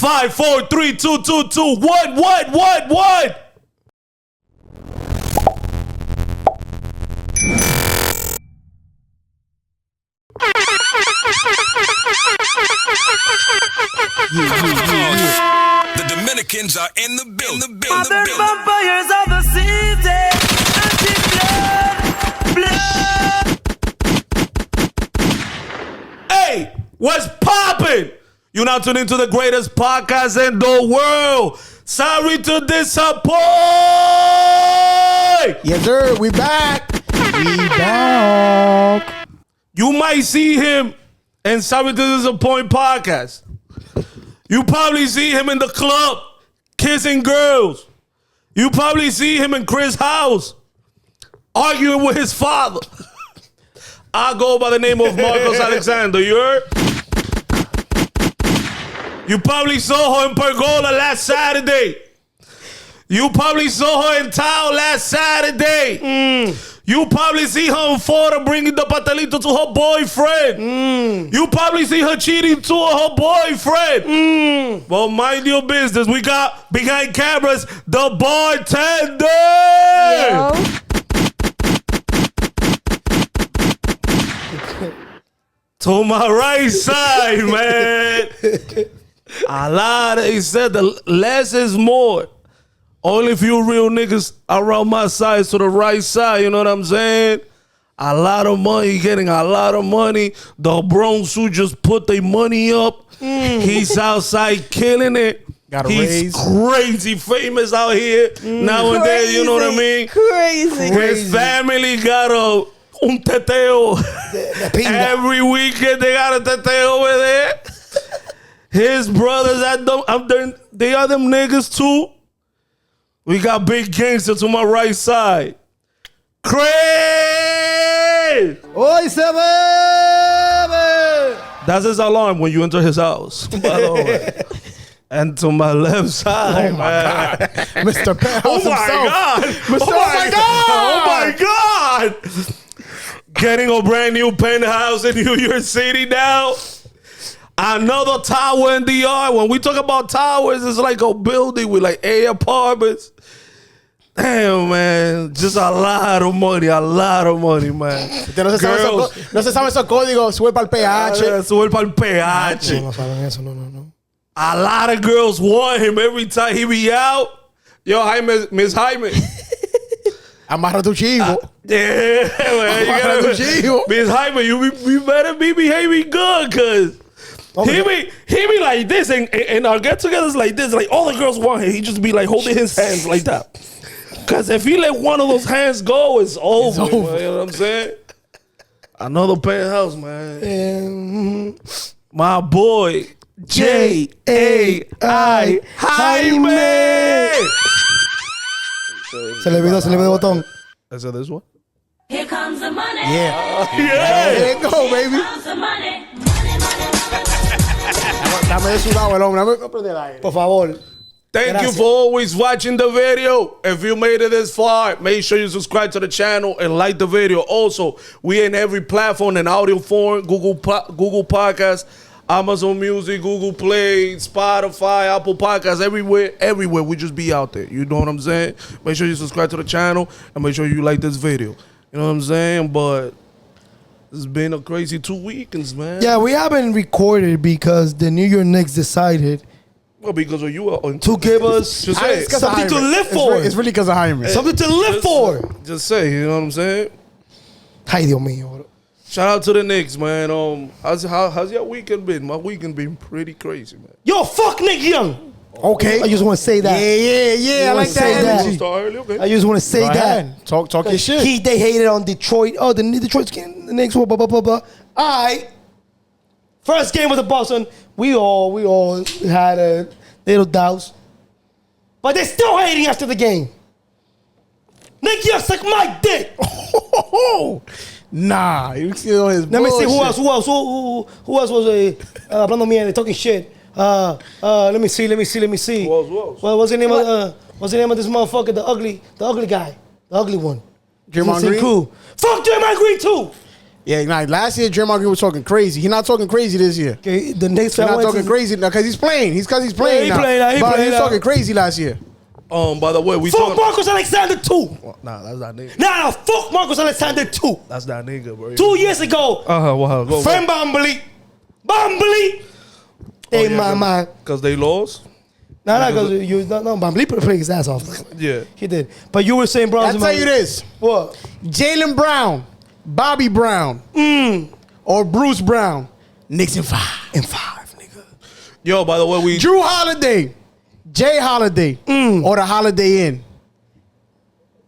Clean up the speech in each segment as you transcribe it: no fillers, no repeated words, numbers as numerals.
5, 4, 3, 2, 2, 2. What? The Dominicans are in the building. Vampires of the season. Blood. Hey, what's poppin'? You're now tuned into the greatest podcast in the world. Sorry to disappoint. Yes, sir. We back. You might see him in Sorry to Disappoint podcast. You probably see him in the club kissing girls. You probably see him in Chris' house arguing with his father. I go by the name of Marcoz Alexander. You heard? You probably saw her in Pergola last Saturday. You probably saw her in town last Saturday. You probably see her in Florida bringing the pastelito to her boyfriend. You probably see her cheating to her boyfriend. Well, mind your business. We got behind cameras the bartender. Yo. To my right side, man. A lot. He said the less is more. Only if you real niggas around my side to the right side, you know what I'm saying? A lot of money, getting a lot of money. The Bronx who just put their money up. He's outside killing it. He's crazy famous out here nowadays, you know what I mean? Crazy. His family got un teteo. Every weekend they got a teteo over there. His brothers, they are them niggas too. We got big gangster to my right side. Craig! Oi, se bebe! That's his alarm when you enter his house, by the way. And to my left side, man. Mr. Penthouse Oh my God! Oh my God! Getting a brand new penthouse in New York City now. Another tower in DR. When we talk about towers, it's like a building with like 8 apartments. Damn, man. Just a lot of money, man. Usted no se sabe esos códigos. Sube para el PH. Sube para el PH. No saben eso, no. A lot of girls want him every time he be out. Yo, Jaime, Miss Jaime. Amarra tu chivo. Yeah, man. Amarra tu chivo. Miss Jaime, you better be behaving good, cause he be like this, and our get-togethers like this. Like all the girls want him. He just be like holding his hands like that. Cause if he let one of those hands go, it's over. Man, you know what I'm saying? Another penthouse, man. My boy J.A.I. Jaime. Se le olvidó botón. Is it this one? Here comes the money. Yeah. Yeah. There you go, baby. Here comes the money. Dame de sudado el hombre. Dame prender el aire. Por favor. Thank you for always watching the video. If you made it this far, make sure you subscribe to the channel and like the video. Also, we in every platform in audio form, Google Podcasts, Amazon Music, Google Play, Spotify, Apple Podcasts, everywhere. We just be out there. You know what I'm saying? Make sure you subscribe to the channel and make sure you like this video. You know what I'm saying? But it's been a crazy 2 weekends, man. Yeah, we haven't recorded because the New York Knicks decided Well, because of you. to give us Just say it. something to live for. It's really because of Jaime. Something to live for. Just say, you know what I'm saying? Ay, Dios mío. Shout out to the Knicks, man. How's your weekend been? My weekend been pretty crazy, man. Yo, fuck Nick Young. Okay. I just want to say that. Yeah. I like that energy. Start early, okay. I just want to say Go that. ahead. Talk your shit. They hated on Detroit. Oh, the Detroit's getting the Knicks. Blah, blah, blah, blah. All right. First game was a Boston. We all had a little doubts. But they're still hating after the game. Nick Young suck my dick. Nah, you see on his Let me see bullshit. who else was hablando mierda, talking shit. Let me see. Who else? Well, what's the name of this motherfucker? The ugly guy, the ugly one. Draymond Doesn't seem Green? Cool. Fuck Draymond Green too. Yeah, like last year, Draymond Green was talking crazy. He's not talking crazy this year. Okay, the Knicks He's not fan talking crazy now because he's playing. He's playing he now. playing now, he But playing he was now. talking crazy last year. By the way, we Fuck talking. Marcoz Alexander too. Nah, that's not nigga. Nah, fuck Marcoz Alexander too. That's not nigga, bro. 2 years ago, Well, go. friend Bambly. Hey, my. Because they lost. Nah, because you no, Bambly played his ass off. Yeah. He did. But you were saying, bro. I'll tell you this. What? Jaylen Brown, Bobby Brown, or Bruce Brown, Knicks in 5. In 5, nigga. Yo, by the way, we. Drew Holiday, Jay Holiday, or the Holiday Inn.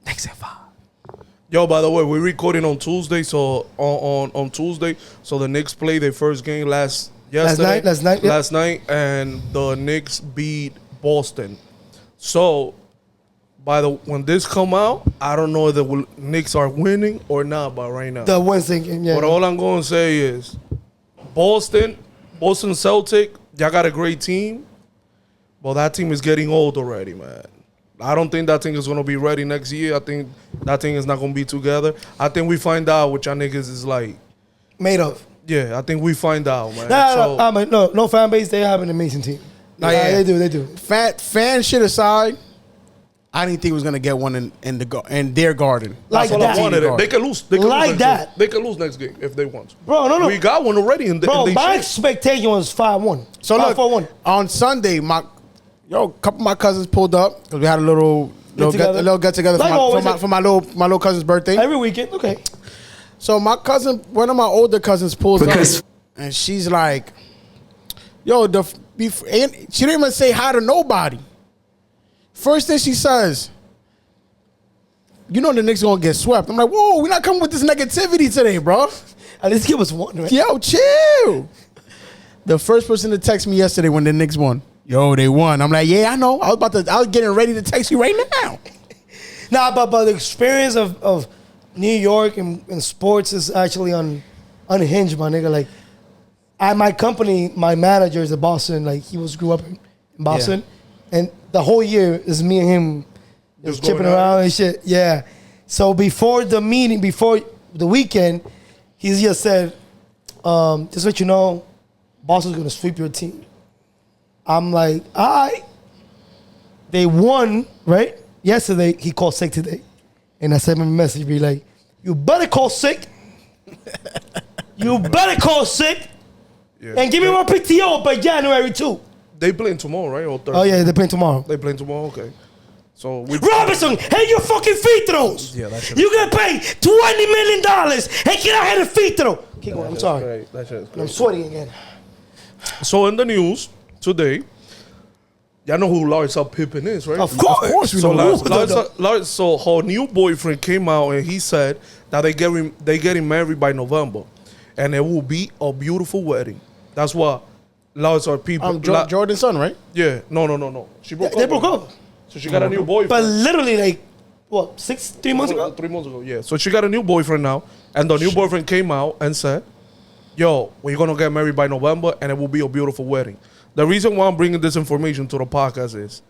Knicks in 5. Yo, by the way, we're recording on Tuesday, so on Tuesday, so the Knicks played their first game last night, and the Knicks beat Boston. So, when this come out, I don't know if the Knicks are winning or not, but right now. The Wednesday game, yeah. But all I'm going to say is, Boston Celtic, y'all got a great team, but that team is getting old already, man. I don't think that thing is going to be ready next year. I think that thing is not going to be together. I think we find out what y'all niggas is like. Made of. Yeah, I think we find out, man. No fan base. They have an amazing team. They do. Fan shit aside, I didn't think it was gonna get one in their garden. Like That's what that. I wanted. They can lose. Like that. They can lose next game if they want. Bro, no. We got one already in the. Bro, in my shit. expectation was 5-1. So look, 4-1. on Sunday, a couple of my cousins pulled up because we had a little get together Like for my little cousin's birthday. Every weekend, okay. So one of my older cousins pulls up, and she's like, "Yo, and she didn't even say hi to nobody." First thing she says, "You know the Knicks gonna get swept." I'm like, "Whoa, we're not coming with this negativity today, bro." At least give us one, right? Yo, chill. The first person to text me yesterday when the Knicks won, yo, they won. I'm like, yeah, I know. I was getting ready to text you right now. Nah, but the experience of New York and sports is actually unhinged, my nigga. Like, at my company, my manager is in Boston. Like, grew up in Boston. Yeah. And the whole year is me and him just chipping around and shit. Yeah. So before the meeting, before the weekend, he just said, just let you know, Boston's going to sweep your team. I'm like, all right. They won, right? Yesterday, he called sick today. And I sent him a message, be like, you better call sick. You better call sick. Yeah. And give me my PTO by January 2. They playing tomorrow, right? Or Thursday? Oh, yeah, they're playing tomorrow. They playing tomorrow? Okay. So Robinson, hit your fucking free throws. Yeah, that's you get paid $20 million. Hey, get out here the free throw. Keep going. I'm sorry. I'm sweating again. So in the news today, y'all know who Larsa Pippen is, right? Of course we know. So her new boyfriend came out and he said that they getting married by November, and it will be a beautiful wedding. That's what Larsa Pippen. Jordan's son, right? Yeah. No. She broke up. They broke up. So she got a new boyfriend. But literally, like, what, 3 months ago? 3 months ago, yeah. So she got a new boyfriend now, and the new boyfriend came out and said, yo, we're going to get married by November, and it will be a beautiful wedding. The reason why I'm bringing this information to the podcast is,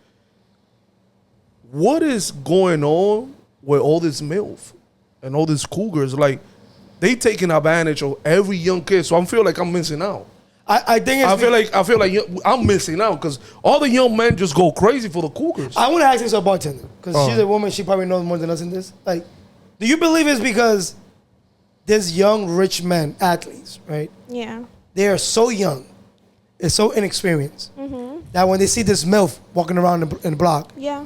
what is going on with all this MILF and all these cougars? Like, they taking advantage of every young kid, so I feel like I'm missing out. I feel like I'm missing out because all the young men just go crazy for the cougars. I want to ask this to a bartender because she's a woman. She probably knows more than us in this. Like, do you believe it's because there's young, rich men, athletes, right? Yeah. They are so young, and so inexperienced that when they see this MILF walking around in the block, yeah,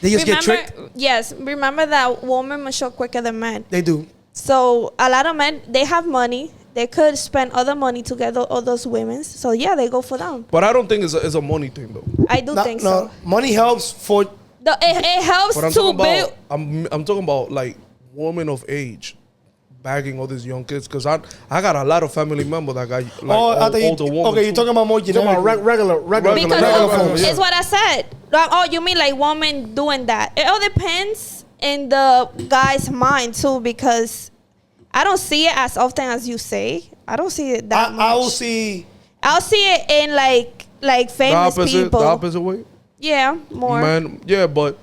they just get tricked. Yes. Remember that women mature quicker than men. They do. So a lot of men, they have money. They could spend other money to get all those women. So, yeah, they go for them. But I don't think it's a money thing, though. I do think so. Money helps for... It helps to build... I'm talking about, like, women of age bagging all these young kids. Because I got a lot of family members that got, like, older women. Okay, you're talking about more generic. Regular because it's what I said. Oh, you mean, like, women doing that. It all depends in the guy's mind, too, because... I don't see it as often as you say. I don't see it that much. I'll see it in like famous people. The opposite way? Yeah, more. Man, yeah, but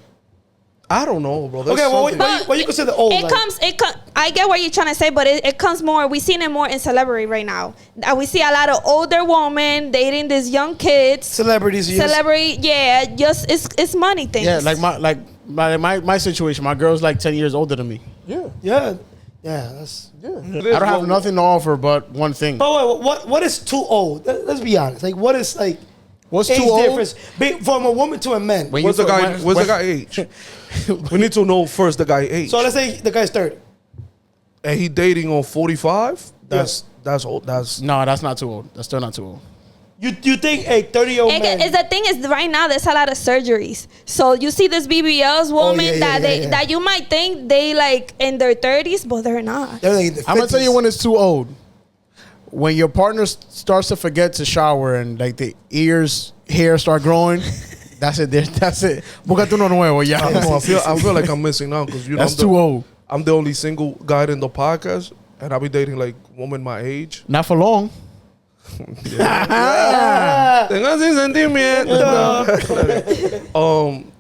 I don't know, bro. There's Okay, well, something- what you consider old? It like, comes. I get what you're trying to say, but it comes more. We're seeing it more in celebrity right now. We see a lot of older women dating these young kids. celebrities. Yes. Celebrity, yeah. Just it's money things. Yeah, like my situation. My girl's like 10 years older than me. Yeah. Yeah. Yeah. That's. I don't have nothing to offer but one thing. But wait, what is too old? Let's be honest. Like, what is like? What's age too old? difference from a woman to a man? When What's you- the guy? when- What's the when- guy age? We need to know first the guy age. So let's say the guy's 30. And he dating on 45. That's old. That's No, that's not too old. That's still not too old. You think a 30-year-old man? The thing is, right now there's a lot of surgeries. So you see this BBLs woman that you might think they like in their 30s, but they're not. They're like in the I'm gonna tell you 50s. when it's too old. When your partner starts to forget to shower and like the hair start growing, that's it. That's it. Búscate uno nuevo ya. I don't know. I feel like I'm missing out because That's too old. I'm the only single guy in the podcast, and I'll be dating like women my age. Not for long. Tengo sin sentimiento.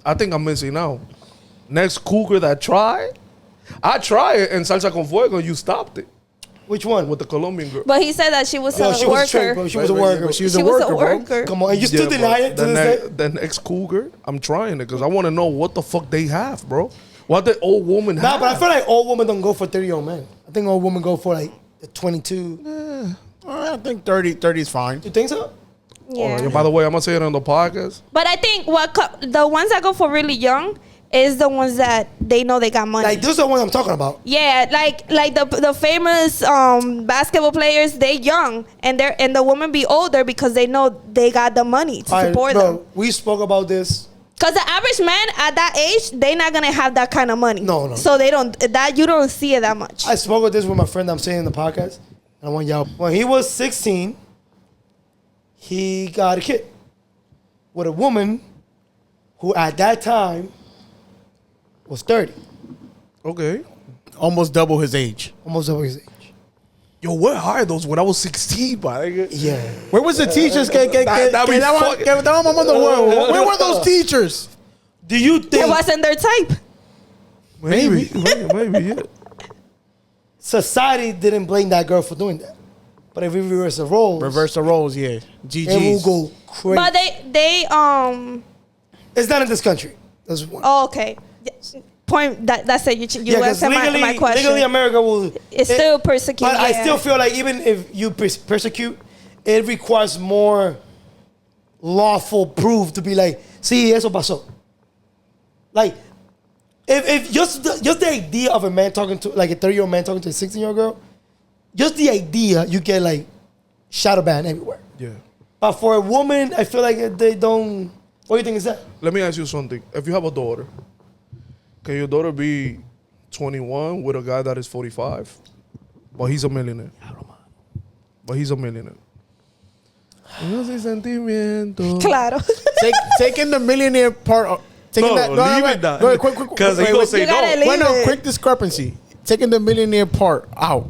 I think I'm missing out. Next cougar that I tried it in Salsa con Fuego. You stopped it Which one? with the Colombian girl. But he said that she was Yo, a she was a trick, worker. bro. She was a worker. She was She a was worker, a bro. worker. Come on, and you still Yeah, deny bro. it to this day? The next cougar, I'm trying it because I want to know what the fuck they have, bro. What the old woman Nah, have. but I feel like old women don't go for 30-year-old men. I think old women go for like the 22. I think 30 is fine. You think so? Yeah. By the way, I'm gonna say it on the podcast. But I think the ones that go for really young is the ones that they know they got money. Like, this is the one I'm talking about. Yeah, like the famous basketball players, they young and the women be older because they know they got the money to All right, support bro, them. we spoke about this. Because the average man at that age, they not gonna have that kind of money. No. So they don't. That you don't see it that much. I spoke with this with my friend I'm saying in the podcast. And I want y'all. When he was 16, he got a kid with a woman who at that time was 30. Okay. Almost double his age. Almost over his age. Yo, where are those when I was 16, man? Yeah. Where was the teachers? That be fucking- Where were those teachers? Do you It think wasn't their type. Maybe, yeah. society didn't blame that girl for doing that? But if we reverse the roles, Reverse the roles, yeah. it will GG's. go crazy. But they It's not in this country. That's one. Oh, okay. Point that's it. You because answered my question. legally America will. It's still persecute, But I yeah. still feel like even if you persecute, it requires more lawful proof to be like, sí, eso pasó. Like, if just the idea of a man talking to, like a 30-year-old man talking to a 16-year-old girl, just the idea, you get like shadow ban everywhere. Yeah. But for a woman, I feel like they don't. What do you think is that? Let me ask you something. If you have a daughter, can your daughter be 21 with a guy that is 45? But he's a millionaire. But he's a millionaire. No sé sentimiento. Claro. Taking the millionaire part. Taking No, leave it that. Wait, quick. 'Cause he Wait, gonna wait. say You gotta no. leave Wait, no, it. quick discrepancy. Taking the millionaire part out.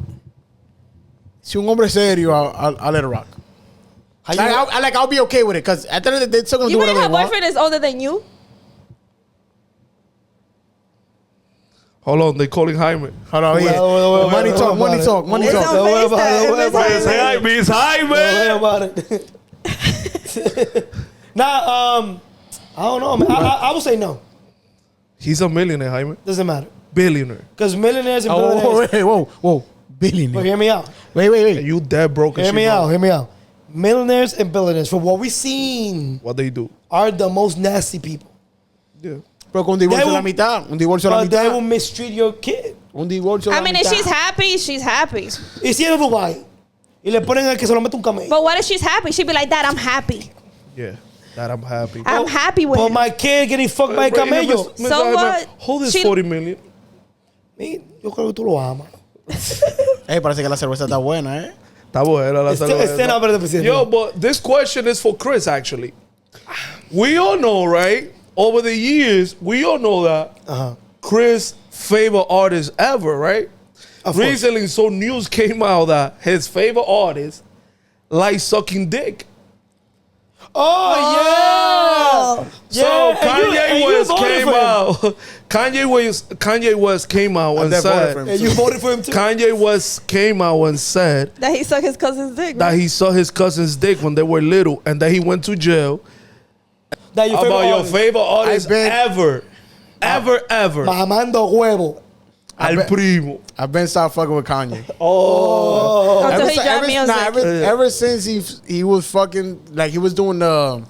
Si un hombre serio, I'll let it rock. I'll be okay with it because at the end of the day, they're still gonna You do mean whatever her they want. boyfriend is older than you? Hold on, they calling Jaime. Hold on, yeah. Well, Money talk. It's on FaceTime. It's Jaime. Don't worry about it. Nah, I don't know, man. I would say no. He's a millionaire, Jaime. Doesn't matter. Billionaire. Because millionaires and Oh, billionaires. wait, whoa. But Billionaire. hear me out. Wait. And you dead broke. Hear me out. Millionaires and billionaires, from what we've seen, What they do. are the most nasty people. Yeah. Pero con un divorcio They a la will- mitad. Un divorcio a la But they will mitad. mistreat your kid. Un divorcio a la I mean, mitad. if she's happy, she's happy. Y si es de Dubai y le ponen a que se lo mete un camello. But what if she's happy? She'd be like, Dad, I'm happy. Yeah. That I'm happy. I'm happy with But him. my kid getting fucked by a Wait, camello. Mr. So Jaime, what? Hold this She- 40 million. Yo creo que tú lo amas. Parece que la cerveza está buena, eh. Está buena la cerveza. Este nombre de presidente. Yo, but this question is for Chris, actually. We all know, right? Over the years, we all know that Chris' favorite artist ever, right? Of course. Recently, so news came out that his favorite artist likes sucking dick. Oh, yeah. So Yeah, and you Kanye West voted came for him. out out. Kanye West came out and said, And you voted for him too? Kanye West came out and said That he sucked his cousin's dick. that he saw his cousin's dick when they were little, and that he went to jail. That your About your artist. favorite artist ever. Mamando huevo. Al primo. I've been stopped fucking with Kanye. Until he dropped music. Ever since he was fucking, like, he was doing the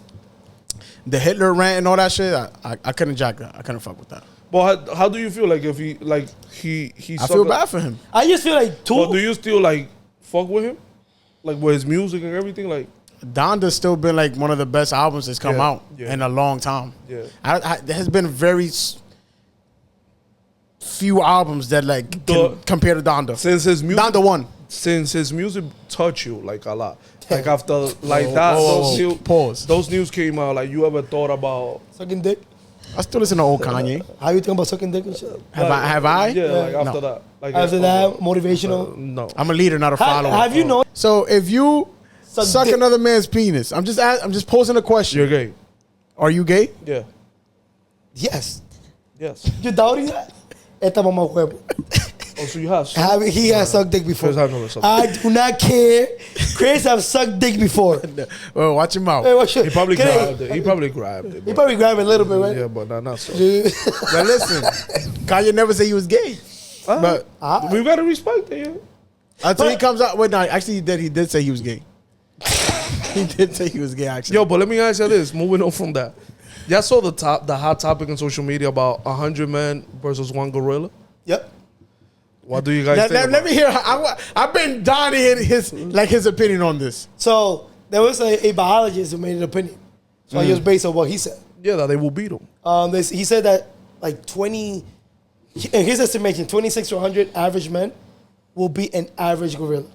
Hitler rant and all that shit, I couldn't jack that. I couldn't fuck with that. But how do you feel like if he I feel bad for him. I just feel like But do you still like fuck with him? Like with his music and everything? Like Donda's still been like one of the best albums that's come out in a long time. Yeah. There has been very few albums that like can compare to Donda. Since his music, Donda one. Since his music touched you like a lot, like after like that, those news came out. Like you ever thought about sucking dick? I still listen to old Kanye. How you think about sucking dick and shit? Have I? Yeah, like after No. that. Like After that, motivational. no. I'm a leader, not a follower. Have you known? So if you suck dick. another man's penis, I'm just posing a question. You're gay. Are you gay? Yeah. Yes. Yes. You doubting that? Esta mamá huevo. Oh, so you have. He has sucked dick before. Chris, I've never sucked I do not care. Chris have sucked dick before. Well, watch him out. Hey, what shit? He probably Can grabbed it. He probably grabbed it. He probably grabbed it a little bit, right? Yeah, but not so. Now listen, Kanye never said he was gay, but We gotta respect it. Yeah. until he comes out. Wait, no, actually, he did say he was gay. He did say he was gay. Actually, Yo, but let me ask you this. Moving on from that, y'all saw the hot topic on social media about 100 men versus one gorilla. Yep. What do you guys think? let me hear. I've been dying to hear his opinion on this. So there was a biologist who made an opinion. So he was based on what he said. Yeah, that they will beat him. He said that like 20, in his estimation, 26 to 100 average men will be an average gorilla.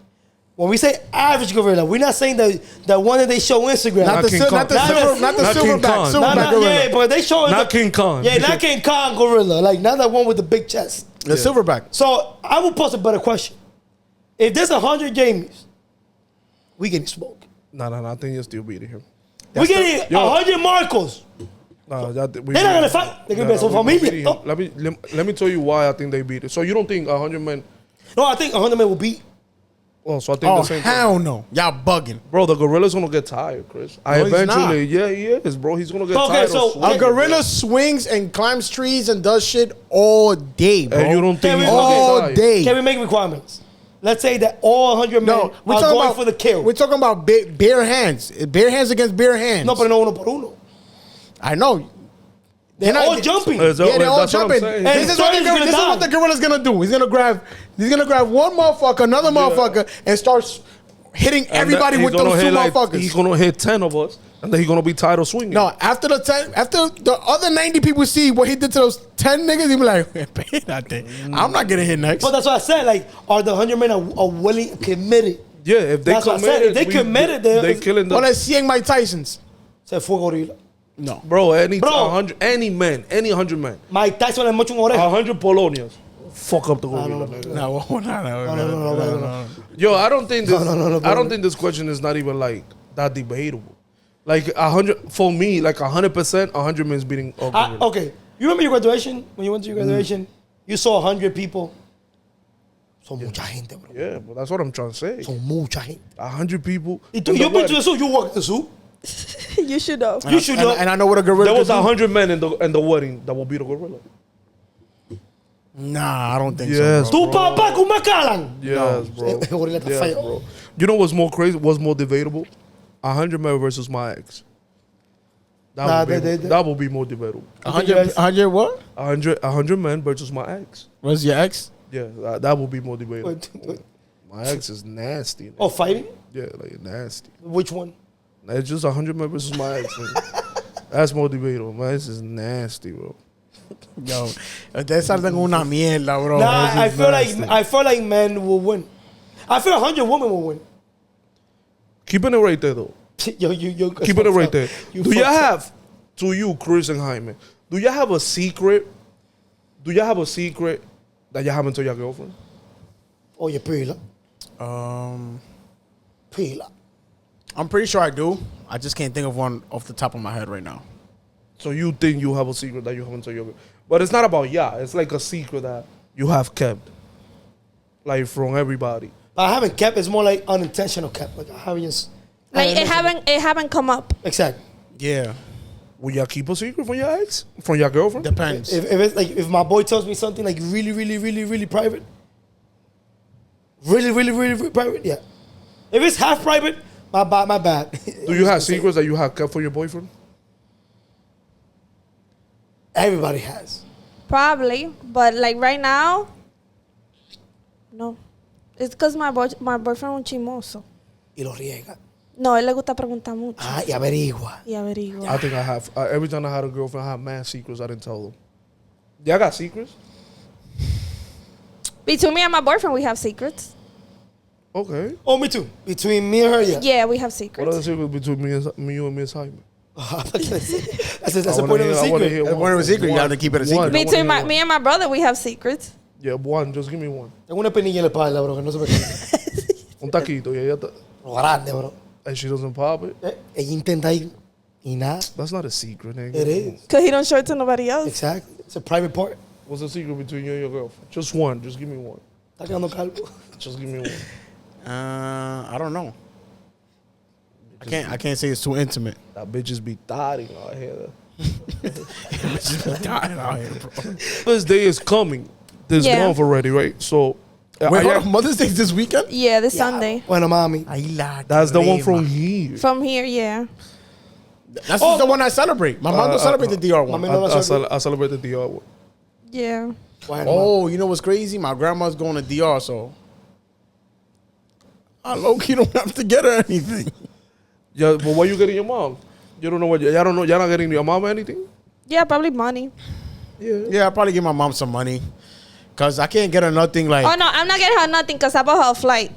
When we say average gorilla, we're not saying the one that they show on Instagram. Not the silverback gorilla. Yeah, but they show Not King Kong. Yeah, not King Kong gorilla. Like not that one with the big chest. The silverback. So I will pose a better question. If there's 100 Jamies, we getting smoked. No, I think you're still beating him. We getting 100 Marcos. No, They're not gonna fight. They're gonna be some familia. No. Let me tell you why I think they beat it. So you don't think 100 men? No, I think 100 men will beat. Oh, so I think the same hell thing. no. Y'all bugging. Bro, the gorilla's gonna get tired, Chris. Eventually, yeah, he is, bro. He's gonna get tired. So a gorilla swings and climbs trees and does shit all day, bro. And you don't think he's all gonna get tired? day? Can we make requirements? Let's say that all 100 men are going for the kill. We're talking about bare hands. Bare hands against bare hands. No, pero no uno por uno. I know. They're all jumping. They're all jumping. This is what the gorilla's gonna do. He's gonna grab one motherfucker, another motherfucker, and start hitting everybody with those two motherfuckers. He's gonna hit 10 of us, and then he's gonna be tired of swinging. No, after the other 90 people see what he did to those 10 niggas, he be like, I'm not getting hit next. But that's what I said. Like, are the 100 men are willing, committed? Yeah, if they That's what I said. If they committed, they killing them. Well, let's see Mike Tyson's. Se fue gorila. No, bro. 100 men. Mike Tyson le mocho un oreja. 100 Polonians. Fuck up the gorilla. No. Yo, I don't think this. I don't think this question is not even like that debatable. Like 100 for me, like 100%, 100 men's beating. Okay, you remember your graduation? When you went to your graduation, you saw 100 people. Son mucha gente, bro. Yeah, but that's what I'm trying to say. Son mucha gente. 100 people. You been to the zoo? You walk in the zoo? You should know. You should know. And I know what a gorilla. There was 100 men in the wedding that will beat a gorilla. Nah, I don't think Yes, so. Tu papá con Macalan. Yes, bro. Gorilla te Yes, falla. bro. You know what's more crazy? What's more debatable? 100 men versus my ex. That will be more debatable. 100 what? 100 men versus my ex. What's your ex? Yeah, that will be more debatable. My ex is nasty. Man. Oh, fighting? Yeah, like nasty. Which one? It's just 100 men versus my ex. That's more debatable. My ex is nasty, bro. Yo, ustedes saltan con una mierda, bro. Nah, I feel like men will win. I feel 100 women will win. Keeping it right there, though. Yo, you Keeping it right there. Do you fucked up. have, to you, Chris and Jaime, do you have a secret? Do you have a secret that you haven't told your girlfriend? Oh, you pila. Pila. I'm pretty sure I do. I just can't think of one off the top of my head right now. So you think you have a secret that you haven't told your girl. But it's not about it's like a secret that you have kept. Like from everybody. But I haven't kept. It's more like unintentional kept. Like I haven't just. Like it haven't come up. Exactly. Yeah. Will y'all keep a secret from your ex? From your girlfriend? Depends. If it's like if my boy tells me something like really private, really private, yeah. If it's half private, my bad. Do you have secrets that you have kept from your boyfriend? Everybody has. Probably, but like right now, no. It's because my boyfriend un chismoso. Y lo riega. No, él le gusta preguntar mucho. Ah, y averigua. Y averigua. I think I have. Every time I had a girlfriend, I had mad secrets I didn't tell them. Y'all got secrets? Between me and my boyfriend, we have secrets. Okay. Oh, me too. Between me and her, yeah. Yeah, we have What secrets. are the secrets between you and Miss Jaime? That's a point of a secret. That's one of a secret. You have to keep it a secret. Between me and my brother, we have secrets. Yeah, one. Just give me one. Tengo una penilla en la espalda, bro, que no se me quita. Un taquito. Yeah, Lo grande, bro. and she doesn't pop it. Ella intenta ir y nada. That's not a secret, nigga. It is. Because he don't show it to nobody else. Exactly. It's a private part. What's the secret between you and your girlfriend? Just one. Just give me one. Está quedando calvo. Just give me one. I don't know. I can't say it's too intimate. That bitches be dying out here. Bitches be dying out here, bro. Mother's Day is coming. This month already, right? So, Wait, hold on. Mother's Day is this weekend? Yeah, this Sunday. Bueno, mami. That's the one from here. From here, yeah. That's the one I celebrate. My mom don't celebrate the DR one. I celebrate the DR one. Yeah. Oh, you know what's crazy? My grandma's going to DR, so I low-key don't have to get her anything. Yeah, but what you getting your mom? You don't know what y'all don't know. Y'all not getting your mom anything? Yeah, probably money. Yeah, I'll probably give my mom some money. Because I can't get her nothing like... Oh, no, I'm not getting her nothing because I bought her a flight.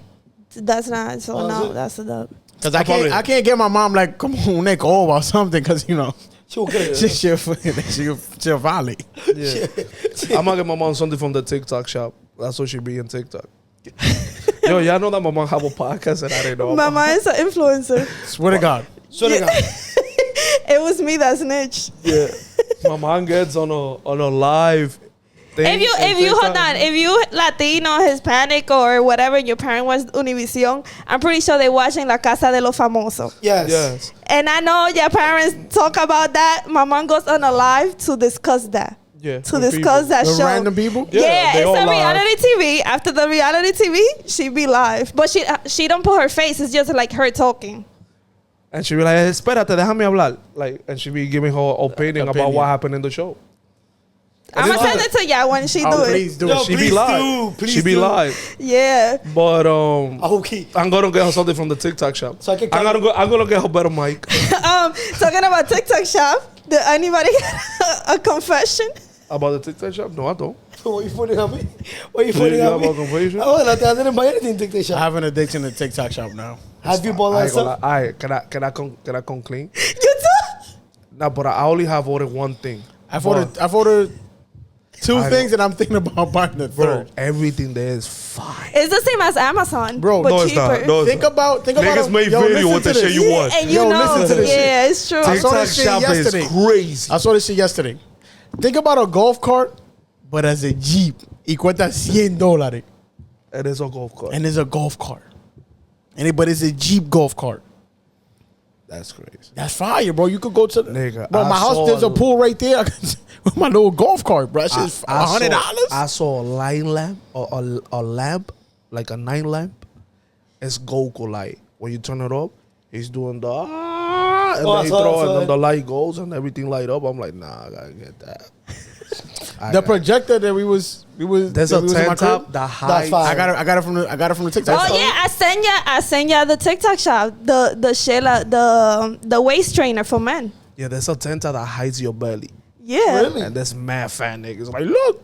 That's not, so no, that's a dub. Because I can't get my mom like, come on, Nick, or something, because, you know, She'll get it. she'll violate. Yeah. I'm gonna get my mom something from the TikTok shop. That's what she be in TikTok. Yo, y'all know that my mom have a podcast and I didn't know. Mama is an influencer. Swear to God. Swear to God. It was me that snitched. Yeah. My mom gets on a live thing. If you hold on, if you Latino, Hispanic, or whatever, your parent was Univision, I'm pretty sure they're watching La Casa de los Famosos. Yes. And I know your parents talk about that. My mom goes on a live to discuss that. Yeah. To discuss that The show. random people? Yeah, they it's all a live. reality TV. After the reality TV, she be live. But she don't put her face. It's just like her talking. And she be like, espérate, déjame hablar. Like, and she be giving her opinion about what happened in the show. I'm going to send it to y'all when she do it. Please do Yo, it. She be please live. do, She be please do. live. Yeah. But Okay. I'm gonna get her something from the TikTok shop. So I can I'm gonna get her better mic. Talking about TikTok shop, did anybody get a confession? About the TikTok shop? No, I don't. What you putting on me? What you Do putting you on have me? a confession? Oh, I didn't buy anything TikTok I shop. have an addiction to TikTok shop now. Have you bought I that ain't gonna stuff? lie. Alright, can I come clean? You too? No, but I only have ordered one thing. I've ordered two I things, and I'm thinking about buying the Bro, third. everything there is fine. It's the same as Amazon, Bro, but no, it's cheaper. not. No, Think about Niggas make yo, video listen with the to shit this. you want. And you Yo, know, listen to this yeah, it's true. I saw TikTok this shit shop yesterday. is crazy. I saw this shit yesterday. Think about a golf cart, but as a Jeep. Y cuesta $100. And it's a golf cart. And it's a golf cart. But it's a Jeep golf cart. That's crazy. That's fire, bro. You could go to Nigga, bro, I my house, saw there's a pool right there. I can with my little golf cart, bro. That shit's $100. I saw a line lamp or a lamp, like a night lamp. It's Goku light. When you turn it up, he's doing the and then he throw it, and then the light goes and everything light up. I'm like, nah, I gotta get that. The projector that we was There's that a we was in my tank top crib, that high. fine. I got it from the TikTok. Oh shop. yeah, I send ya the TikTok shop, the shit, the waist trainer for men. Yeah, there's a tent top that hides your belly. Yeah. Really? And there's mad fat niggas like, look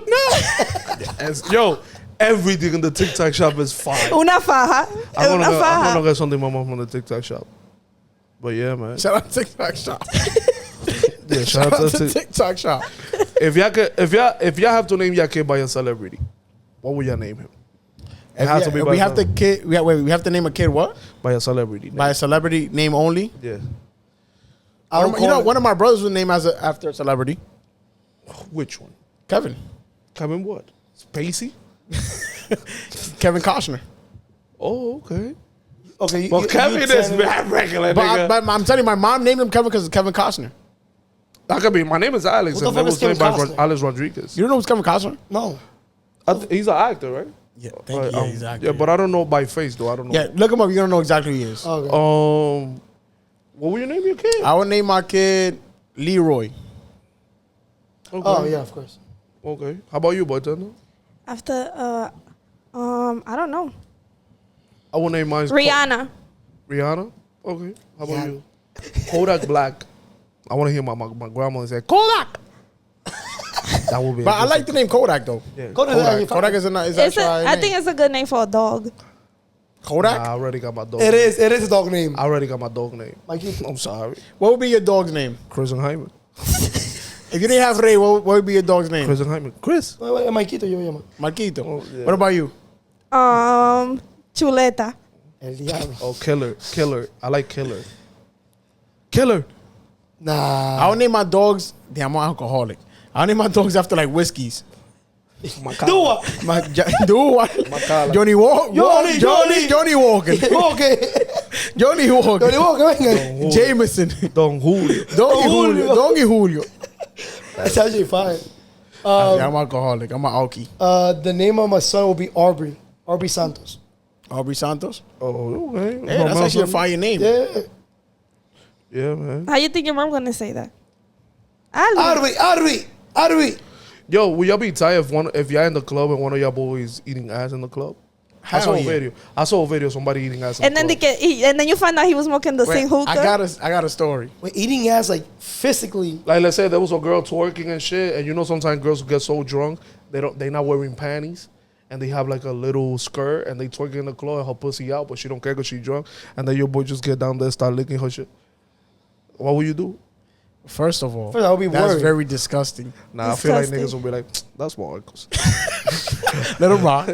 now. And, yo, everything in the TikTok shop is fine. Una faja. I'm Una gonna faja. get something my mom from the TikTok shop. But yeah, man. Shout out to TikTok shop. Yeah, Shout out to TikTok shop. If y'all have to name your kid by a celebrity, what would y'all name him? It has to be by We have to name a kid what? by a celebrity. By a celebrity name only. Yeah. One of my brothers was named after a celebrity. Which one? Kevin. Kevin what? Spacey? Kevin Costner. Oh, okay. Okay. Well, Kevin is bad regular, nigga. But I'm telling you, my mom named him Kevin because of Kevin Costner. That could be. My name is Alex, What the and fuck that is was played Kevin by Costner? Alex Rodriguez. You don't know who's Kevin Costner? No. He's an actor, right? Yeah, thank you. Yeah, he's actor. Yeah, but I don't know by face, though. I don't know. Yeah, look him up. You're going to know exactly who he is. Okay. What would you name your kid? I would name my kid Leroy. Okay. Oh, yeah, of course. Okay. How about you, bartender? After, I don't know. I would name mine Rihanna. Rihanna? Okay. How about you? Kodak Black. I want to hear my grandmother say, Kodak! That would be. But I like the name Kodak, though. Yeah. Kodak is I think it's a good name for a dog. Kodak? Nah, I already got my dog. It is a dog name. I already got my dog name. Mikey. I'm sorry. What would be your dog's name? Chris and Hyman. If you didn't have Ray, what would be your dog's name? Chris and Hyman. Chris. Mikito, yo llamo. Marquito. Oh, yeah. What about you? Chuleta. El Diablo. Oh, Killer. I like Killer. Killer. Nah. I would name my dogs. Damn, I'm an alcoholic. I would name my dogs after like whiskeys. Do what? Do what? Johnny Walker. Johnny Walker. Okay. Johnny Walker. Johnny Walker, venga. Jameson. Don Julio. Don Julio. That's actually fine. Yeah, I'm alcoholic. I'm an alky. The name of my son will be Aubrey. Aubrey Santos. Aubrey Santos. Oh, okay. Yeah, that's actually a fire name. Yeah. Yeah, man. How you think your mom gonna say that? Aubrey. Yo, will y'all be tired if y'all in the club and one of y'all boys eating ass in the club? I saw a video of somebody eating ass in And then the club. and then you find out he was smoking the same hookah. I got a story. Wait, eating ass like physically. Like, let's say there was a girl twerking and shit, and you know sometimes girls get so drunk they not wearing panties, and they have like a little skirt, and they twerking in the club and her pussy out, but she don't care because she drunk, and then your boy just get down there and start licking her shit. What would you do? First of all, I would be that's worried. very disgusting. Nah, I feel like Disgusting. niggas will be like, that's Marcoz. Let him rock.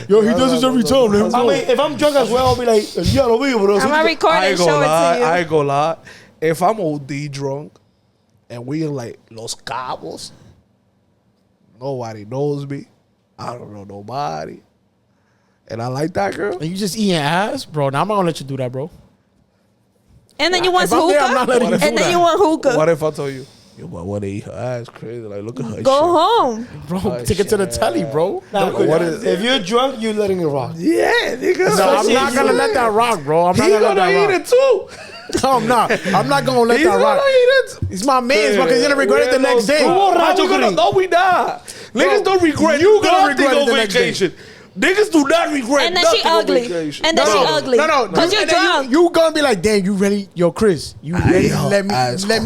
Yo, he does this every time. Let him I go. mean, if I'm drunk as well, I'll be like, yeah, lo vi, bro. I'm gonna record I and ain't show gonna lie. it to you. I ain't gonna lie. If I'm OD drunk and we in like Los Cabos, nobody knows me. I don't know nobody. And I like that girl. And you just eating ass, bro. Now I'm not gonna let you do that, bro. And then you want If I'm there, I'm not letting hookah. you do And then that. you want hookah. What if I tell you, yo, but what they eat her ass crazy? Like, look at her Go shit. home. Bro, Oh, take it to the shit. telly, bro. Nah, What is- if you're drunk, you're letting it rock. Yeah, nigga. No, I'm not gonna let that rock, bro. I'm not He gonna let gonna that eat rock. it too. No, I'm not. I'm not gonna let He's that gonna rock. eat it. It's my man's, bro, because he's gonna regret it the next day. No, we not. Niggas don't regret. You gonna nothing regret it on the next day. vacation. Niggas do not regret And then nothing she on ugly. vacation. And then she ugly. No. Because you're And then drunk. You gonna be like, damn, you ready? Yo, Chris, you ready? Let me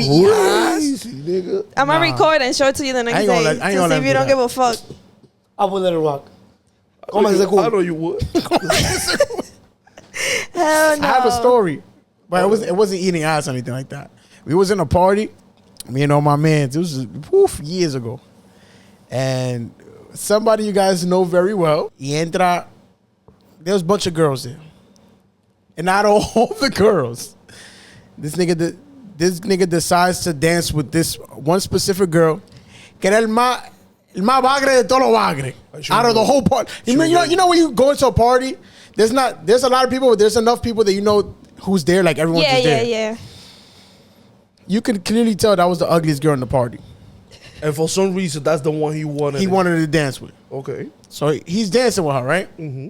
eat ass. nigga. I'm gonna record and show it to you the I next ain't day gonna let- I ain't to gonna see let if you him don't do give a fuck. I would let it rock. I know you would. Hell no. I have a story, but it wasn't eating ass or anything like that. We was in a party, me and all my mans. It was years ago, and somebody you guys know very well. There was a bunch of girls there, and out of all the girls, this nigga decides to dance with this one specific girl, que era el más bagre de todos los bagres. Out of the whole party, you know when you go into a party, there's a lot of people, but there's enough people that you know who's there. Like everyone's just there. Yeah. You can clearly tell that was the ugliest girl in the party. And for some reason, that's the one he wanted. He wanted to dance with. Okay. So he's dancing with her, right? Mm-hmm.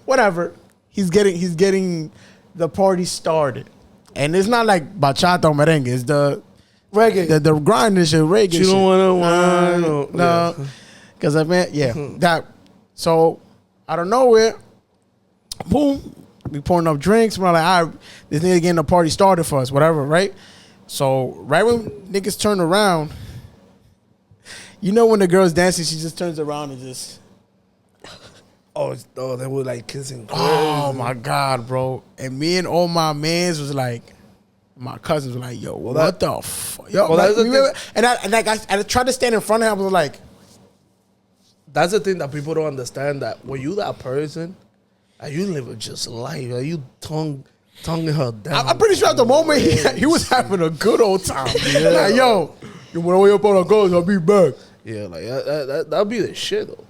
Whatever. He's getting the party started, and it's not like bachata or merengue. It's the Reggae. the grinding shit, reggae. You don't wanna wine. No, because I meant that. So out of nowhere, boom, we pouring up drinks. We're like, all right, this nigga getting the party started for us, whatever, right? So right when niggas turn around, you know when the girl's dancing, she just turns around and just. Oh, they were like kissing. Oh my God, bro! And me and all my mans was like, my cousins were like, "Yo, what the fuck?" Yo, Well, like, that's the I tried to stand in front of him. I was like, That's the thing that people don't understand, that when you that person, and you live just life, and you tongue tonguing her down. I'm pretty sure at the moment he was having a good old time. Like, yo, you went away up on our goals, I'll be back. Yeah, like that'd be the shit though.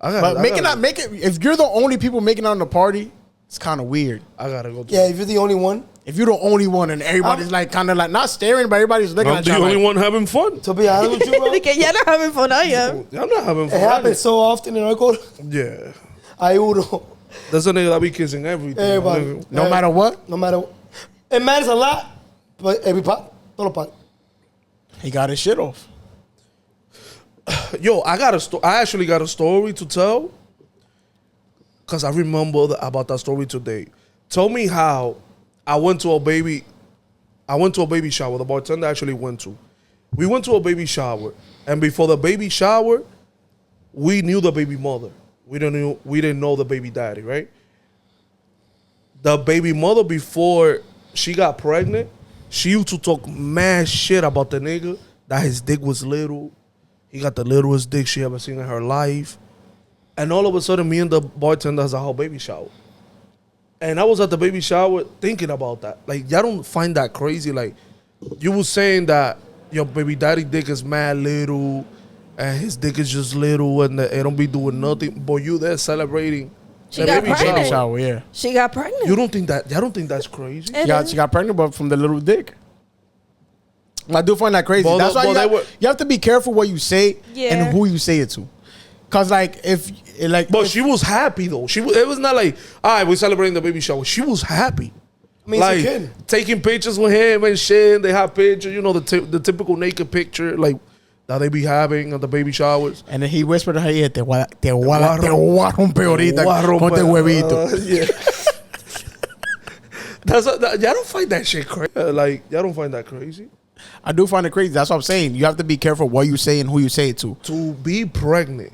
If you're the only people making out in the party, it's kind of weird. I gotta go. Yeah, if you're the only one. If you're the only one and everybody's like kind of like not staring, but everybody's looking I'm at the you. only Like, one having fun. To be honest with you, bro, Que ya no having fun, I am. I'm not having it fun. happens so often in our code. Yeah, I uno. that's a nigga that be kissing everything. Everybody. Nigga. no matter what, No matter what. It matters a lot, but every pot, todo pot. he got his shit off. Yo, I actually got a story to tell. Cause I remember about that story today. Tell me how I went to a baby shower. The bartender actually went to. We went to a baby shower, and before the baby shower, we knew the baby mother. We didn't know the baby daddy, right? The baby mother, before she got pregnant, she used to talk mad shit about the nigga, that his dick was little. He got the littlest dick she ever seen in her life. And all of a sudden, me and the bartender has a whole baby shower. And I was at the baby shower thinking about that. Like, y'all don't find that crazy? Like, you was saying that your baby daddy dick is mad little, and his dick is just little, and it don't be doing nothing. But you there celebrating She the got baby pregnant. shower. Yeah. She got pregnant. You don't think that? Y'all don't think that's crazy? It She got pregnant, but from the little dick. I do find that crazy. Well, That's why well, you have to be careful what you say Yeah. and who you say it to. Cause like But she was happy though. It was not like, all right, we're celebrating the baby shower. She was happy. I mean, Like it's a kid. taking pictures with him and shit. They have pictures, you know, the typical naked picture like that they be having at the baby showers. and then he whispered to her ear, te voy a romper ahorita con te huevito. Yeah. Y'all don't find that shit crazy. Like, y'all don't find that crazy? I do find it crazy. That's what I'm saying. You have to be careful what you say and who you say it to. To be pregnant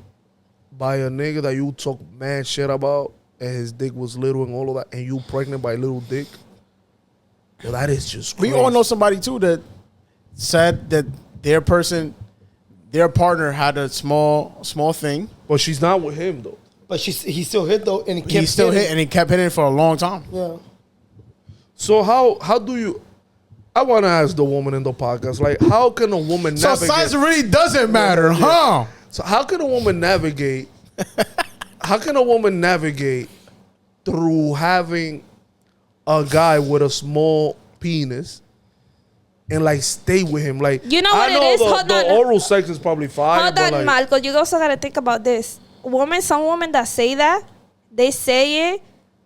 by a nigga that you talk mad shit about and his dick was little and all of that, and you pregnant by a little dick, well, that is just crazy. We all know somebody too that said that their partner had a small thing. But she's not with him, though. But he still hit though, and he kept He still hitting. hit and he kept hitting for a long time. Yeah. So how do you... I want to ask the woman in the podcast, like, how can a woman So navigate... size really doesn't matter, huh? So how can a woman navigate... how can a woman navigate through having a guy with a small penis and, like, stay with him? Like, You know what I know it is? Hold the on. oral sex is probably fine, Hold but, on, like... Marco. You also got to think about this. Some women that say that, they say it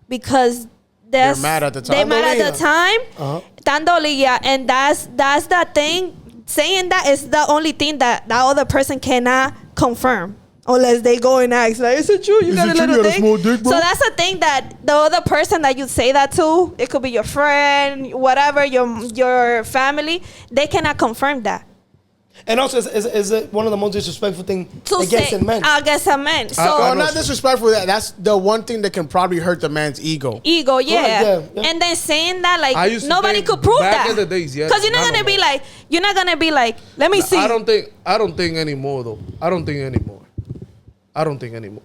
because they're mad at the time. They're mad at the time. Tan dolida. And that's the thing. Saying that is the only thing that other person cannot confirm. Unless they go and ask, like, is it true? You got a little dick? small dick, bro? So that's the thing that the other person that you say that to, it could be your friend, whatever, your family, they cannot confirm that. And also, is it one of the most disrespectful things against a man? Against a man. So Well, not disrespectful. That's the one thing that can probably hurt the man's ego. ego, yeah. yeah. And then saying that, I like, used to nobody think could prove back that. in the days, yes, Because you're not not gonna no be more. like, you're not gonna be like, let me see. I don't think anymore though. I don't think anymore.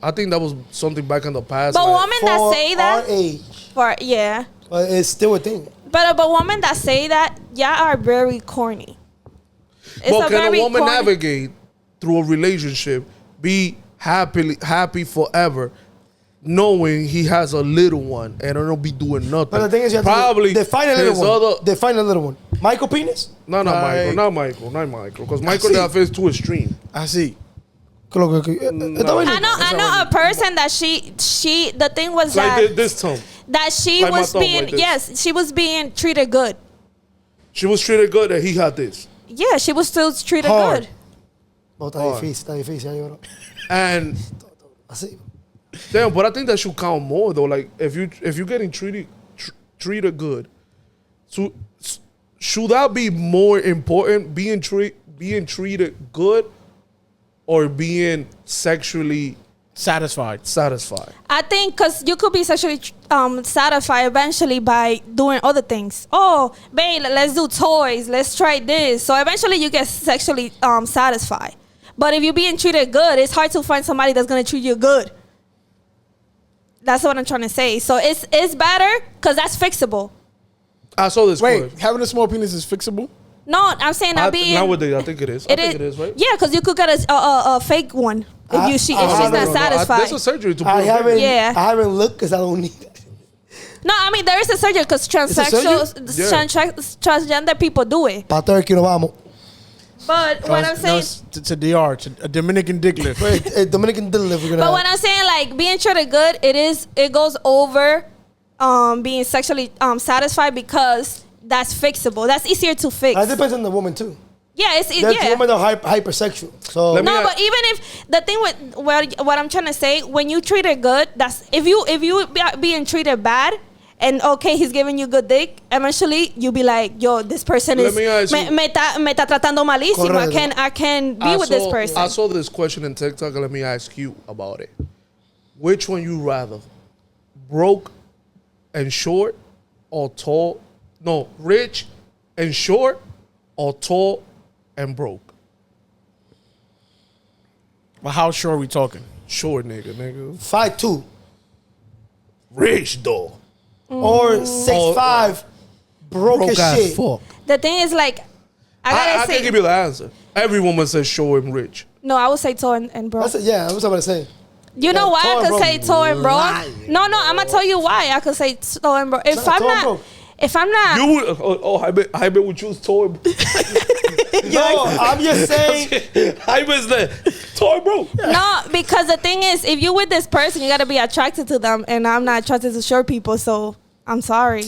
I think that was something back in the past. But like- women that say our that, age, yeah. but it's still a thing. But women that say that, y'all are very corny. It's But can a very woman corny- navigate through a relationship, be happy forever, knowing he has a little one and don't be doing nothing? But the thing is, you have probably to define a little his one. other- Define a little one. Michael penis? No, not Like- Michael, because Michael see. that is too extreme. I see. I know a person that she the thing was Like that this time, that she like my was thumb, being like this. yes, she was being treated good. she was treated good that he had this, Yeah, she was still treated Hard. good. Oh, está difícil, ya lloro. and Así. damn. But I think that should count more though. Like if you're getting treated good, so should that be more important? Being treated good, or being sexually Satisfied. I think because you could be sexually satisfied eventually by doing other things. Oh, babe, let's do toys. Let's try this. So eventually you get sexually satisfied. But if you're being treated good, it's hard to find somebody that's going to treat you good. That's what I'm trying to say. So it's better because that's fixable. I saw this. Wait, quote. having a small penis is fixable? No, I'm saying that being Nowadays, I think it is. I think it is, right? Yeah, because you could get a fake one if she's not satisfied. There's a surgery to put I haven't. Yeah. I haven't looked because I don't need it. No, I mean there is a surgery because transgender people do it. Pa Turkey, no vamos. But what I'm saying, to DR, to a Dominican dick lift. Dominican delivery. but what I'm saying, like being treated good, it goes over being sexually satisfied because that's fixable. That's easier to fix. It depends on the woman too. Yeah, There's yeah. women that are hypersexual. So No, but even if the thing with what I'm trying to say, when you treat it good, that's if you being treated bad. And okay, he's giving you good dick. Eventually, you'll be like, "Yo, this person is me está tratando malísimo. I can be with this person." I saw this question in TikTok. Let me ask you about it. Which one you rather, broke and short, or tall? No, rich and short, or tall and broke? Well, how short are we talking? Short nigga. 5'2" Rich though. or 6'5", broke as shit. Fuck. The thing is, like, I can give you the answer. Every woman says short and rich. No, I would say tall and broke. Yeah, I was about to say. You know why tall I and could broke. say tall and broke? No, I'm gonna tell you why I could say tall and broke. If I'm not, You would. I bet would choose tall and broke. No, I'm just saying. I was there. Tall and broke. no, because the thing is, if you with this person, you gotta be attracted to them, and I'm not attracted to short people, so I'm sorry.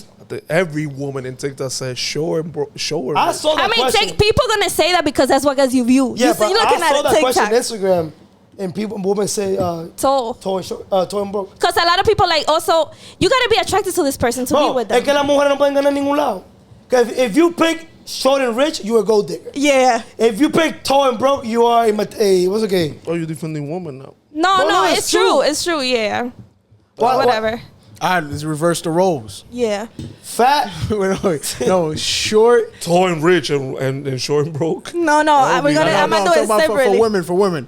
Every woman in TikTok says short and broke. Short. I saw that question. People gonna say that because that's what guys you view. Yeah, you but looking I saw at that TikTok. question on Instagram, and women say Tall. tall and short, tall and broke. Because a lot of people like also you gotta be attracted to this person to be with them. Es que las mujeres no pueden ganar en ningún lado. Because if you pick short and rich, you are a gold digger. Yeah. If you pick tall and broke, you are a what's okay? Oh, you're defending woman now. No, it's true. It's true. Yeah. Whatever. Let's reverse the roles. Yeah. Fat. No, short. Tall and rich and short and broke. No. I'm gonna do it separately. For women.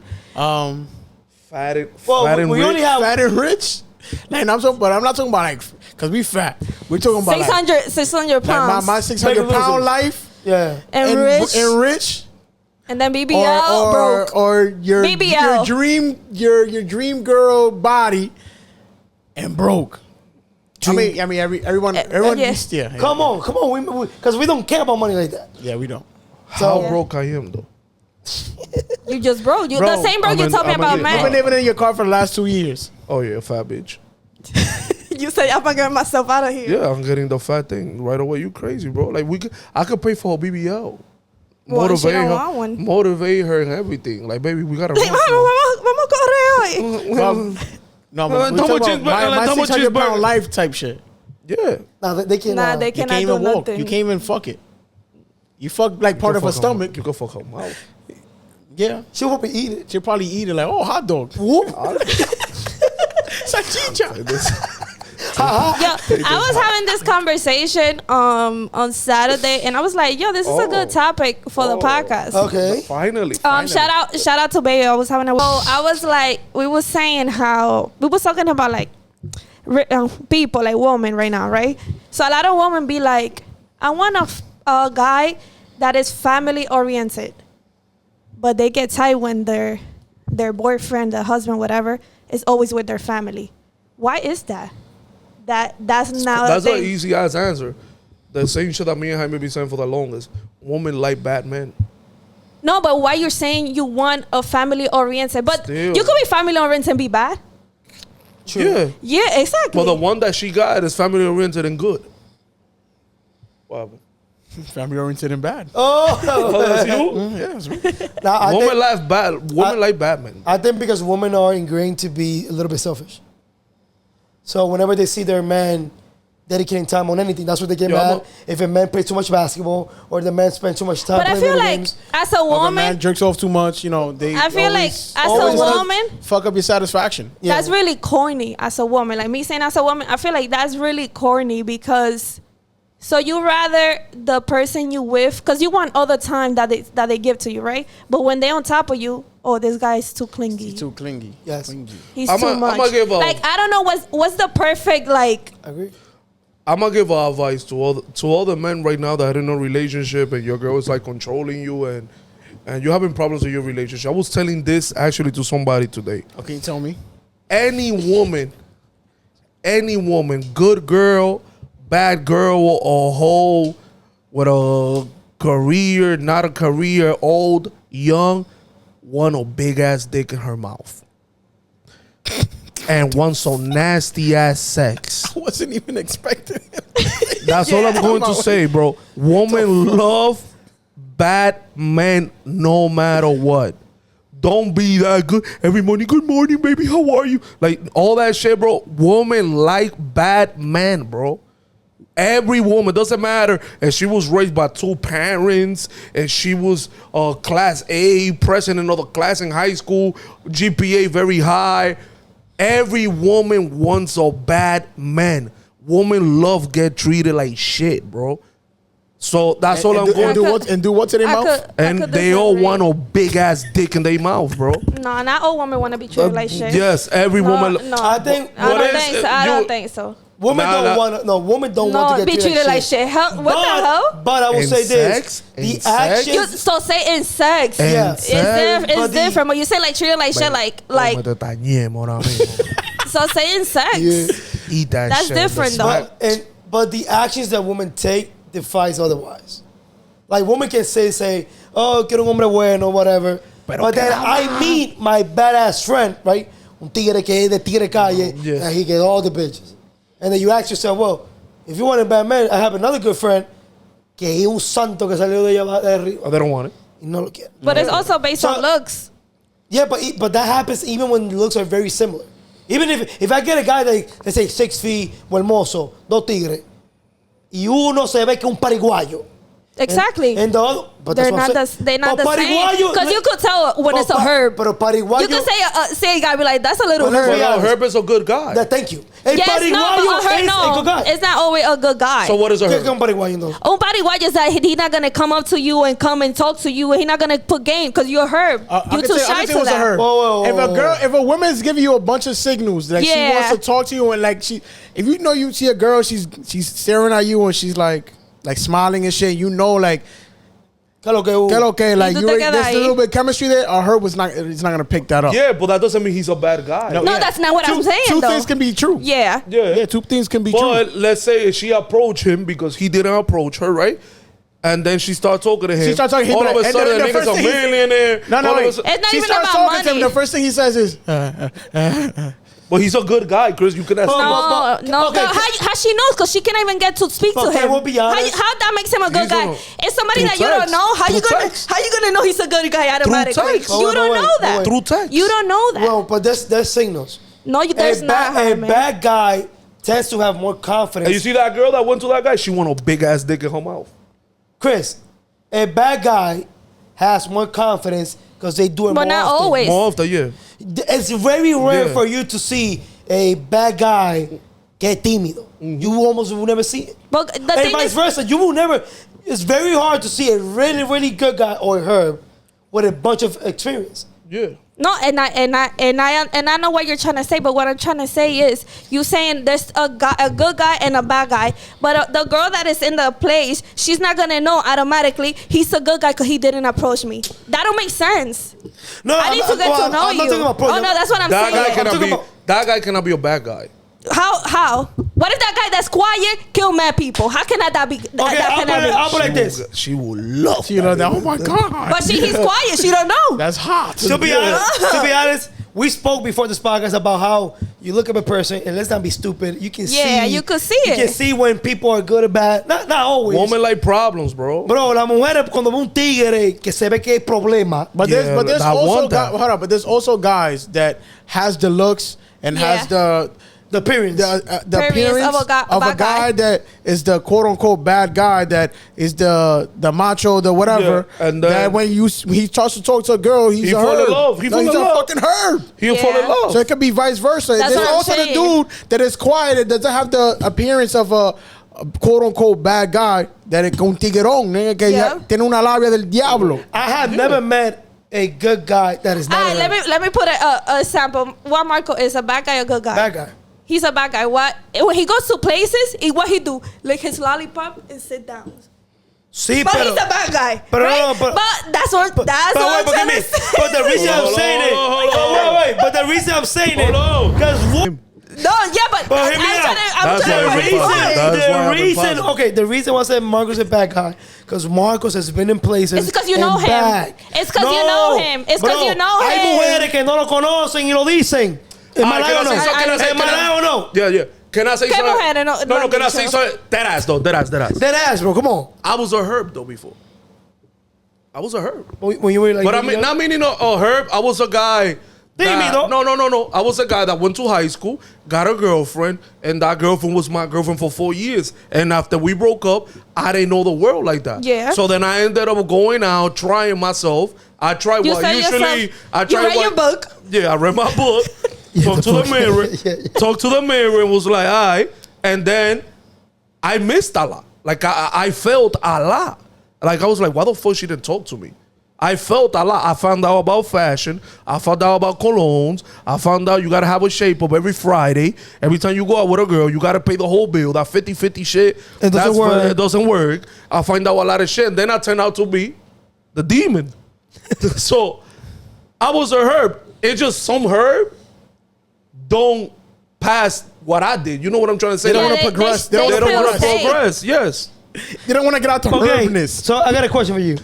Fat and We rich. only have Fat and rich. But I'm not talking about like because we fat. We're talking about 600 pounds. like my 600-pound life. yeah. and rich. And then BBL broke. or your BBL. your dream girl body and broke. I mean, everyone. Yeah. Come on, because we don't care about money like that. Yeah, we don't. How broke I am though? You just broke. Bro, the same broke you told me about You've been man. living in your car for the last 2 years. Oh yeah, fat bitch. You say I'm gonna get myself out of here. Yeah, I'm getting the fat thing right away. You crazy, bro? Like I could pay for her BBL. Well, she don't want one. Motivate her and everything. Like, baby, we gotta run. Vamos a correr hoy. No, but we're talking about my 600-pound life type shit. Yeah. Nah, they can't. Nah, they You cannot can't do even walk. nothing. You can't even fuck it. You fuck like part of her stomach. You can fuck her mouth. Yeah. She'll probably eat it. She'll probably eat it like, oh, hot dog. Whoop. Salchicha. Yo, I was having this conversation on Saturday, and I was like, "Yo, this is a good topic for the podcast." Okay. Finally. Shout out to Baby. I was having I was like, we was saying how we was talking about like people, like women right now, right? So a lot of women be like, I want a guy that is family oriented, but they get tight when their boyfriend, their husband, whatever, is always with their family. Why is that? That's an easy ass answer. The same shit that me and Jaime be saying for the longest. Women like bad men. No, but why you're saying you want a family oriented? But Still. you could be family oriented and be bad. True. Yeah. Yeah, exactly. But the one that she got is family oriented and good. What happened? Family oriented and bad. Oh. That's you? Yeah, that's me. Nah, Women like bad. Women like bad men. I think because women are ingrained to be a little bit selfish. So whenever they see their man dedicating time on anything, that's what they get mad. If a man plays too much basketball or the man spends too much time But I playing feel video like games. as a If a man woman, jerks off too much, they I feel like always as a wanna woman, fuck up your satisfaction. Yeah. that's really corny. As a woman, like me saying as a woman, I feel like that's really corny because. So you rather the person you with, because you want all the time that they give to you, right? But when they on top of you, oh, this guy is too clingy. He's too clingy. Yes. Clingy. He's I'm too a- much. I'ma give a- Like, I don't know what's the perfect, like, I agree. I'm gonna give advice to all the men right now that are in a relationship and your girl is like controlling you and you're having problems with your relationship. I was telling this actually to somebody today. Okay, you tell me. Any woman, good girl, bad girl, or hoe, with a career, not a career, old, young, want a big ass dick in her mouth. And want some nasty ass sex. I wasn't even expecting it. That's all I'm going to say, bro. Women love bad men no matter what. Don't be that good every morning. Good morning, baby. How are you? Like all that shit, bro. Women like bad men, bro. Every woman, doesn't matter if she was raised by two parents and she was class A, president of the class in high school, GPA very high. Every woman wants a bad man. Women love get treated like shit, bro. So that's all I'm going to do. And do what to their mouth? And they all want a big ass dick in their mouth, bro. no, not all women want to be treated like shit. Yes, every woman. No, I think I What don't is- think so. I don't think so. women Nah, don't nah. want to. No, women don't No, want to be get treated like shit. What the hell? But I will In say sex? this: the In sex? actions. So say in sex. And Yeah. It's, sex? it's But the- different. When you say like treated like shit, like Como te tañemos ahora mismo. so say in sex. Eat that That's shit. different, though. But the actions that women take defies otherwise. Like women can say, oh, quiero un hombre bueno, whatever. But then I meet my badass friend, right? Un tigre que es de tigre calle, Yes. and he get all the bitches. And then you ask yourself, well, if you want a bad man, I have another good friend que es un santo que salió de allá de arriba Oh, they don't want it. y no lo quiere. But it's also based So- on looks. Yeah, but that happens even when looks are very similar. Even if I get a guy that, let's say 6 feet, buen mozo, dos tigres, y uno se ve que es un pariguayo. Exactly. And the other, but they're that's what not I'm the saying. they're not But the same. pariguayo- Because you could tell when But it's a herb. Pero pariguayo. You could say a guy be like, that's a little But let's herb. be honest. Herb is a good guy. Thank you. El Yes, no, pariguayo but a herb, es a good guy. It's not always a good guy. So what is a ¿Qué es herb? un pariguayo no? Un pariguayo is that he's not gonna come up to you and come and talk to you, and he's not gonna put game because you're a herb. You too shy to that. If a woman's giving you a bunch of signals, like she Yeah. wants to talk to you, and like if you know you see a girl, she's staring at you and she's like smiling and shit, you know, like. Okay, like tú you te there's quedas a ahí. little bit of chemistry there, or her was not. It's not gonna pick that up. Yeah, but that doesn't mean he's a bad guy. No, that's not what I'm saying, Two though. things can be true. Yeah. Yeah, two things can be But true. let's say she approached him because he didn't approach her, right? And then she started talking to him. She started talking. All of a and sudden, the the nigga's first a thing he- millionaire. No, All of a wait. sudden- It's not She even starts about talking to him. money. The first thing he says is, But he's a good guy, Chris. You can ask. No, Okay. how she knows? Because she can't even get to speak to Okay, him. we'll be honest. How that makes him a good He's guy? a- It's somebody through that you don't text. know. How you Through gonna text. know he's a good guy automatically? text. You Wait, don't wait, know wait, that. wait. Through text. You don't know that. Well, but there's signals. No, there's not. A man. bad guy tends to have more confidence. And you see that girl that went to that guy? She want a big ass dick in her mouth. Chris, a bad guy has more confidence because they do it But more not often. always. More often, yeah. It's very rare Yeah. for you to see a bad guy get tímido. You almost will never see it. But the And thing vice is, versa. You will never. It's very hard to see a really, really good guy or herb with a bunch of experience. Yeah. no, and I know what you're trying to say, but what I'm trying to say is, you saying there's a good guy and a bad guy, but the girl that is in the place, she's not gonna know automatically he's a good guy because he didn't approach me. That don't make sense. No, I need to get to know I'm you. not talking about approach. Oh no, that's what I'm That guy saying. cannot talking be. about- That guy cannot be a bad guy. How? What if that guy that's quiet kill mad people? How can that be? Okay, that cannot be? I'll put it like this. She will love. you know, that. Oh my god, But he's quiet. She don't know. that's hot. To be honest, we spoke before this podcast about how you look at a person and let's not be stupid. You can see. Yeah, you could see You it. can see when people are good or bad. Not always. Women like problems, bro. Bro, la mujer cuando ve un tigre que se ve que hay problema. But Yeah, there's I also want that. hold up, but there's also guys that has the looks and Yeah. has the appearance. the Appearance appearance of a a guy guy. that is the quote unquote bad guy, that is the macho, the whatever. Yeah, and then- that when he starts to talk to a girl, he's He a fall in herb. love. He No, fall he's in a love. fucking herb. He'll fall in Yeah. love. So it could be vice versa. That's There's what I'm also the saying. dude that is quiet, that doesn't have the appearance of a quote unquote bad guy, that es un tiguerón, nigga, que Yeah. ya tiene una labia del diablo. I have never met a good guy that is not. All right, let me put a sample. What Marco is, a bad guy or good guy? Bad guy. He's a bad guy. What when he goes to places, what he do? Lick his lollipop and sit down. Sí, But pero, he's a bad guy, pero right? no, but that's what wait, I'm but trying give to me- say. But the reason I'm saying it, wait. But the reason I'm saying it, because No, yeah, but But hear me out. I'm That's trying why to every point. time- That's why I'm positive. the reason why I said Marcos is a bad guy, because Marcos has been in places. It's 'cause you and know him. back. It's 'cause you know him. It's 'cause you know Hay him. mujeres que no lo conocen y lo dicen. ¿Es All mal right, o no? can I say- can I say- ¿Es mal o no? Yeah. Can I say ¿Qué something? mujeres no No, han can I dicho? say something? Dead ass, though. Dead ass. Dead ass, bro. Come on. I was a herb, though, before. I was a herb. When you were like, But I mean, not meaning a herb. I was a guy. Dime, though. No. I was a guy that went to high school, got a girlfriend, and that girlfriend was my girlfriend for 4 years. And after we broke up, I didn't know the world like that. Yeah. So then I ended up going out, trying myself. I tried You what said usually yourself, I you tried read what, your book. Yeah, I read my book. Talked to the mirror. Talked to the mirror and was like, all right. And then I missed a lot. Like I felt a lot. Like I was like, why the fuck she didn't talk to me? I felt a lot. I found out about fashion. I found out about colognes. I found out you got to have a shape up every Friday. Every time you go out with a girl, you got to pay the whole bill. That 50-50 shit. It doesn't work. It doesn't work. I find out a lot of shit. And then I turned out to be the demon. So I was a herb. It's just some herb don't pass what I did. You know what I'm trying to say? They don't Yeah, want to progress. They They don't don't want want to to stay. progress. Yes. They don't want to get out the okay, herbness. so I got a question for you.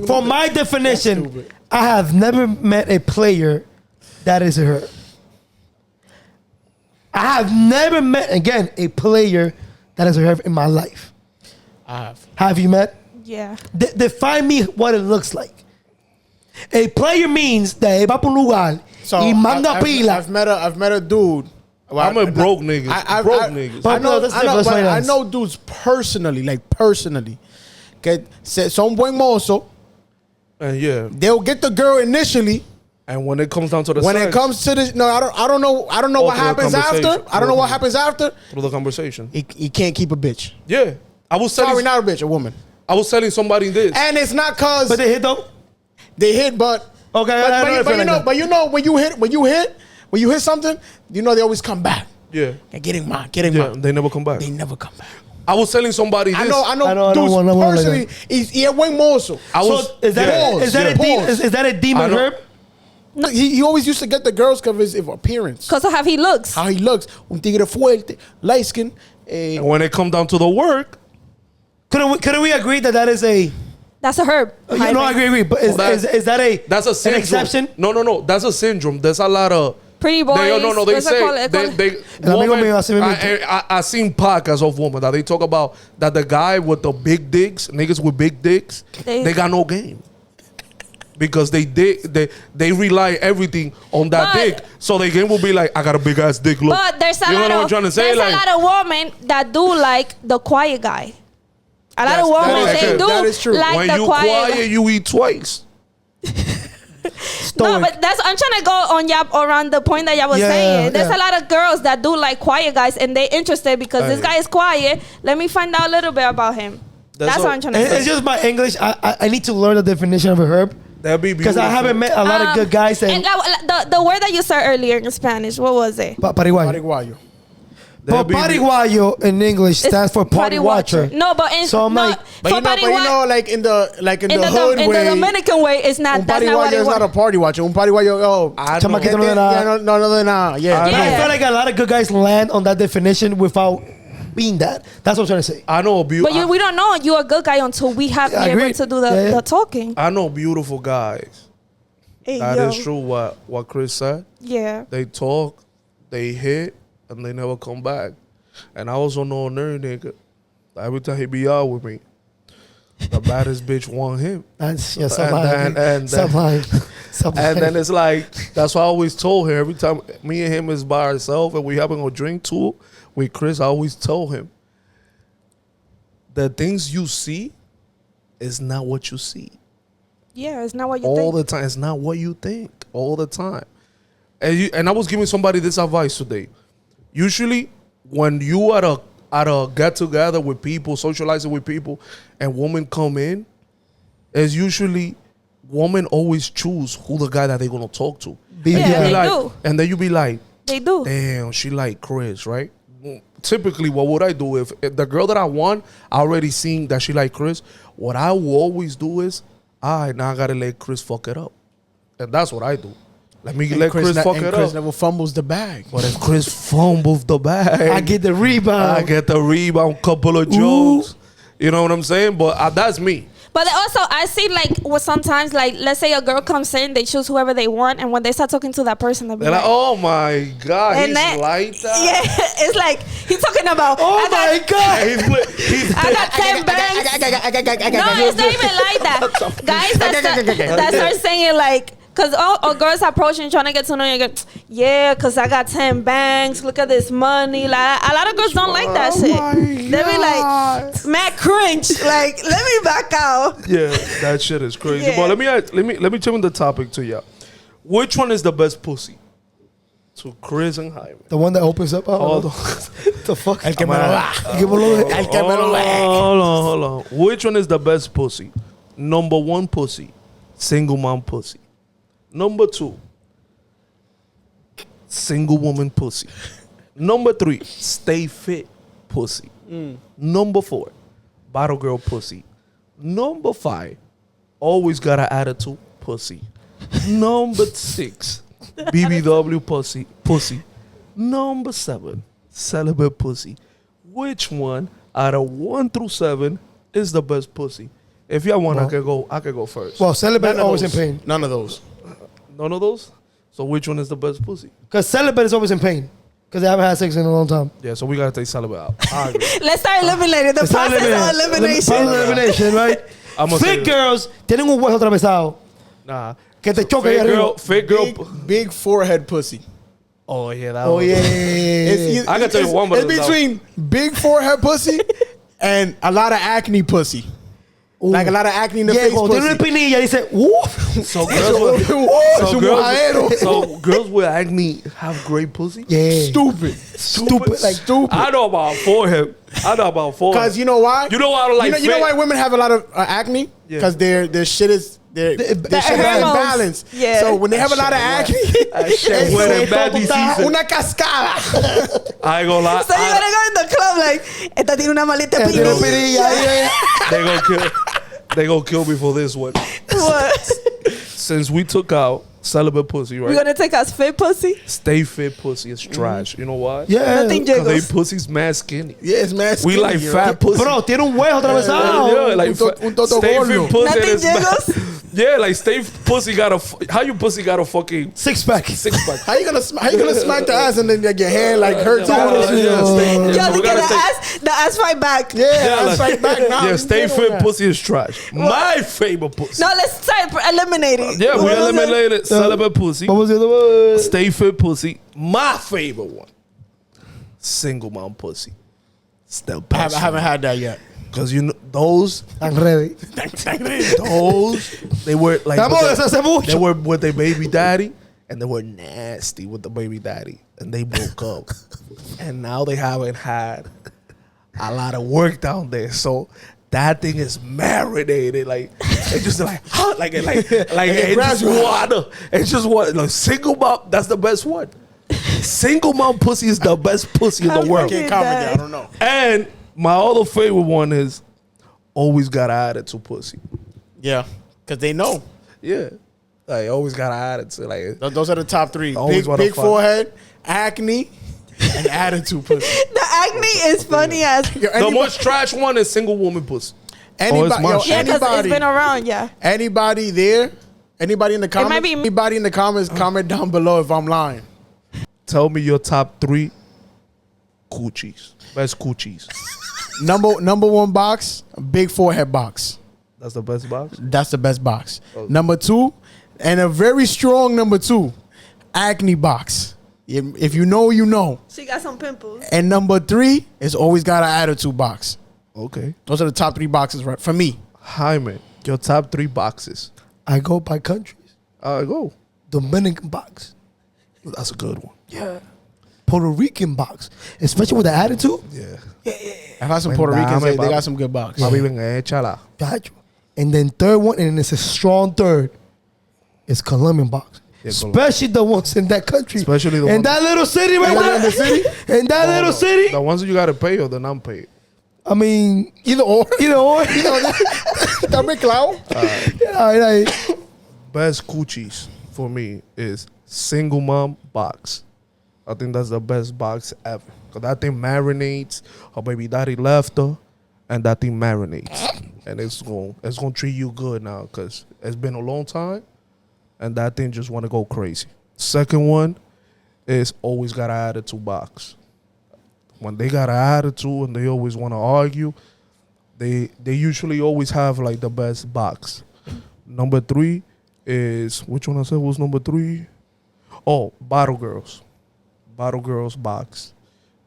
For my definition, I have never met a player that is a herb. I have never met, again, a player that is a herb in my life. I have. Have you met? Yeah. Define me what it looks like. A player means that va por un lugar y manda pila. I've met a dude. I'm a broke nigga. Broke niggas. I know, That's I know, different, but I finance. know dudes personally, que son buen mozo. And yeah. They'll get the girl initially. And when it comes down to the When sex, it comes to this, no, I don't know what through the happens after. conversation. I don't know what happens after. through the conversation. He can't keep a bitch. Yeah. I was Sorry, telling not a bitch, a woman. I was telling somebody this. And it's not cause But they hit though? they hit, but Okay, but you know when you hit something, you know they always come back. Yeah. And getting mine. Yeah. They never come back. They never come back. I was telling somebody this. I know I don't dudes want like personally, y es buen mozo. I was, So is that, yeah, is that, yeah. a, demon, is that a demon I don't- herb? No, he always used to get the girls because of his appearance. Because of how he looks. How he looks. Un tigre fuerte, light skin. And when it come down to the work, Couldn't we agree that that is a... That's a herb. You know, I agree. But is that a... that's a syndrome. An exception? No. That's a syndrome. There's a lot of... Pretty boys. No, they what's it say called? they amigo woman, mío así mismo. I seen podcasts of women that they talk about that the guy with the big dicks, niggas with big dicks, They- they got no game. Because they rely everything on that But- dick. So their game will be like, I got a big ass dick. Look. But there's a You know lot what I'm of trying to say? there's Like, a lot of women that do like the quiet guy. A lot of Yes, women that is they true. do That is true. like when the you quiet. you eat twice. No, but that's I'm trying to go on around the point that y'all was Yeah, saying. There's yeah. a lot of girls that do like quiet guys, and they interested because this Hey. guy is quiet. Let me find out a little bit about him. That's all. what I'm trying to It's say. just my English. I need to learn the definition of a herb. That'd be Because beautiful. I haven't met a lot of good guys that... And the word that you said earlier in Spanish, what was it? Pariguayo. Pariguayo. But That'd be- pariguayo in English stands for party watcher. No, but in So I'm no, like- But for you know, parigua- like in the in hood the way. Dominican way, it's not. Un That's not what pariguayo it is not a was. party watcher. Un pariguayo, oh. I know. Chamaquito no de Yeah, nada. no de nada. Yeah. Yeah. I feel like a lot of good guys land on that definition without being that. That's what I'm trying to say. I know But we don't know you're a good guy until we have I been able agree. to do Yeah. the talking. I know beautiful guys. Hey, That yo. is true. What Chris said. Yeah. They talk, they hit, and they never come back. And I also know a nerd nigga. Every time he be out with me, the baddest bitch want him. That's yeah, And then it's like, that's why I always told her every time me and him is by ourselves and we having a drink too with Chris, I always told him, the things you see is not what you see. Yeah, it's not what you All think. the time. It's not what you think. All the time. And I was giving somebody this advice today. Usually, when you at a get together with people, socializing with people, and women come in, it's usually women always choose who the guy that they're gonna talk to. Yeah, they like, do. And then you be like, They do. damn, she like Chris, right? Typically, what would I do if the girl that I want, I already seen that she like Chris? What I will always do is, now I gotta let Chris fuck it up, and that's what I do. Let me let Chris fuck it Chris up. never fumbles the bag. But if Chris fumbles the bag, I get the rebound. I get the rebound, couple of jokes. You know what I'm saying? But that's me. But also, I see like sometimes, like let's say a girl comes in, they choose whoever they want, and when they start talking to that person, they be They're like, like, oh my God, And he's that- like that. yeah, it's like he's talking about. Oh my God. I got 10 bands. No, it's not even like that. Guys that start saying like, cause all girls approaching trying to get to know you. Yeah, cause I got 10 bangs. Look at this money. Like a lot of girls don't like that shit. They be like, mad cringe. Like, let me back out. Yeah, that shit is crazy. Yeah. But let me change the topic to you. Which one is the best pussy? To Chris and Jaime. The one that opens up. Hold on. The fuck? El que me lo da. Give a little- El que me lo da. Hold on. Which one is the best pussy? Number 1 pussy, single mom pussy. Number 2, single woman pussy. Number 3, stay fit pussy. Number 4, bottle girl pussy. Number 5, always got an attitude pussy. Number 6, BBW pussy. Number 7, celibate pussy. Which one out of 1 through 7 is the best pussy? If y'all want, I could go first. Well, celibate None of always in those. pain. None of those. None of those? So which one is the best pussy? Because celibate is always in pain. Because they haven't had sex in a long time. Yeah, so we gotta take celibate out. I agree. Let's start eliminating the It's not process of elimination. Elimination, right? I'm gonna say Fit that. girls tienen un hueso atravesado. Nah. Que te choca ahí arriba. Fake girl. Big forehead pussy. Oh yeah, that Oh, one. yeah. It's, I can tell you one, but it's it's between big forehead pussy and a lot of acne pussy. Like a lot of acne in the Yeah, face cuando tiene una pussy. espinilla, dice, uff. So girls with, Es so un girls, mojadero. so girls with acne have great pussy? Yeah. Stupid. Like stupid. I know about forehead. Because you know why? You know why I don't like you know fit? why women have a lot of acne? Yeah. Because their shit is their shit is hormones. imbalanced. Yeah. So when they have a lot of acne, shit wet and bad diseases. una cascada. I ain't gonna lie. So you're gonna go in the club like, esta tiene una maleta Tiene una pinilla. espinilla. They gonna kill me for this one. What? Since we took out celibate pussy, right? We're gonna take us fit pussy? Stay fit pussy is trash. You know why? Yeah. Nothing Because they jiggles. pussy's mad skinny. Yeah, it's man. We like fat pussy. Bro, tiene un hueso atravesado. Yeah, like Un toto stay gordo. fit pussy. Nothing is mad- jiggles? Yeah, like stay pussy got how you pussy got a fucking Six pack. 6-pack. How you gonna smack the ass and then like, your hand like hurts? Yeah, all this shit? yeah, stay- yeah, Yo, so we look gotta at stay- the ass fight back. Yeah, that's like- right back now. Yeah, stay fit pussy is trash. My favorite pussy. No, let's start eliminating. Yeah, we What was it? eliminated celibate pussy. What was the other one? Stay fit pussy. My favorite one. Single mom pussy. Still I haven't had that yet. Because you know those I'm ready. they were like Estamos with desde hace they mucho. were with their baby daddy and they were nasty with the baby daddy and they broke up and now they haven't had a lot of work down there, so that thing is marinated like it's just like hot like it's grabs just you. water. It's just what like single mom. That's the best one. Single mom pussy is the best pussy in How the you world. get Can't comment that. I don't know. And my other favorite one is always got an attitude pussy. Yeah, because they know. Yeah. Like always got an attitude. Like Those are the top three. Always Big, wanna big fuck. forehead, acne, and attitude pussy. The acne is funny as. Yo, the most trash one is single woman pussy. anybody, my yo, shit. Yeah, because it's anybody, been around, yeah. anybody there? Anybody in the comments? might be- Anybody in the comments? Comment down below if I'm lying. Tell me your top 3 coochies. Best coochies. Number one box, big forehead box. That's the best box. That's the best box. Number 2, and a very strong number 2, acne box. If you know, you know. She got some pimples. And number 3 is always got an attitude box. Okay. Those are the top 3 boxes right for me. Jaime, your top 3 boxes. I go by countries. Go. Dominican box. That's a good one. Yeah. Puerto Rican box. Especially with the attitude. Yeah. I've had some Puerto Ricans. They Dame, got some good box. Papi, venga, échala. Gacho. And then third one, and it's a strong third, is Colombian box. Yeah, Especially the ones in that country. Especially the in ones- that little city right there. in the city? In that little city. The ones that you gotta pay or the non-paid. I mean, Either or. either or. Dame claro. Like, Best coochies for me is single mom box. I think that's the best box ever. Cause that thing marinates. Her baby daddy left her, and that thing marinates, and it's gonna treat you good now. Cause it's been a long time, and that thing just want to go crazy. Second one is always got an attitude box. When they got an attitude and they always want to argue, they usually always have like the best box. Number 3 is, which one I said was number 3? Oh, Bottle Girls. Bottle Girls box.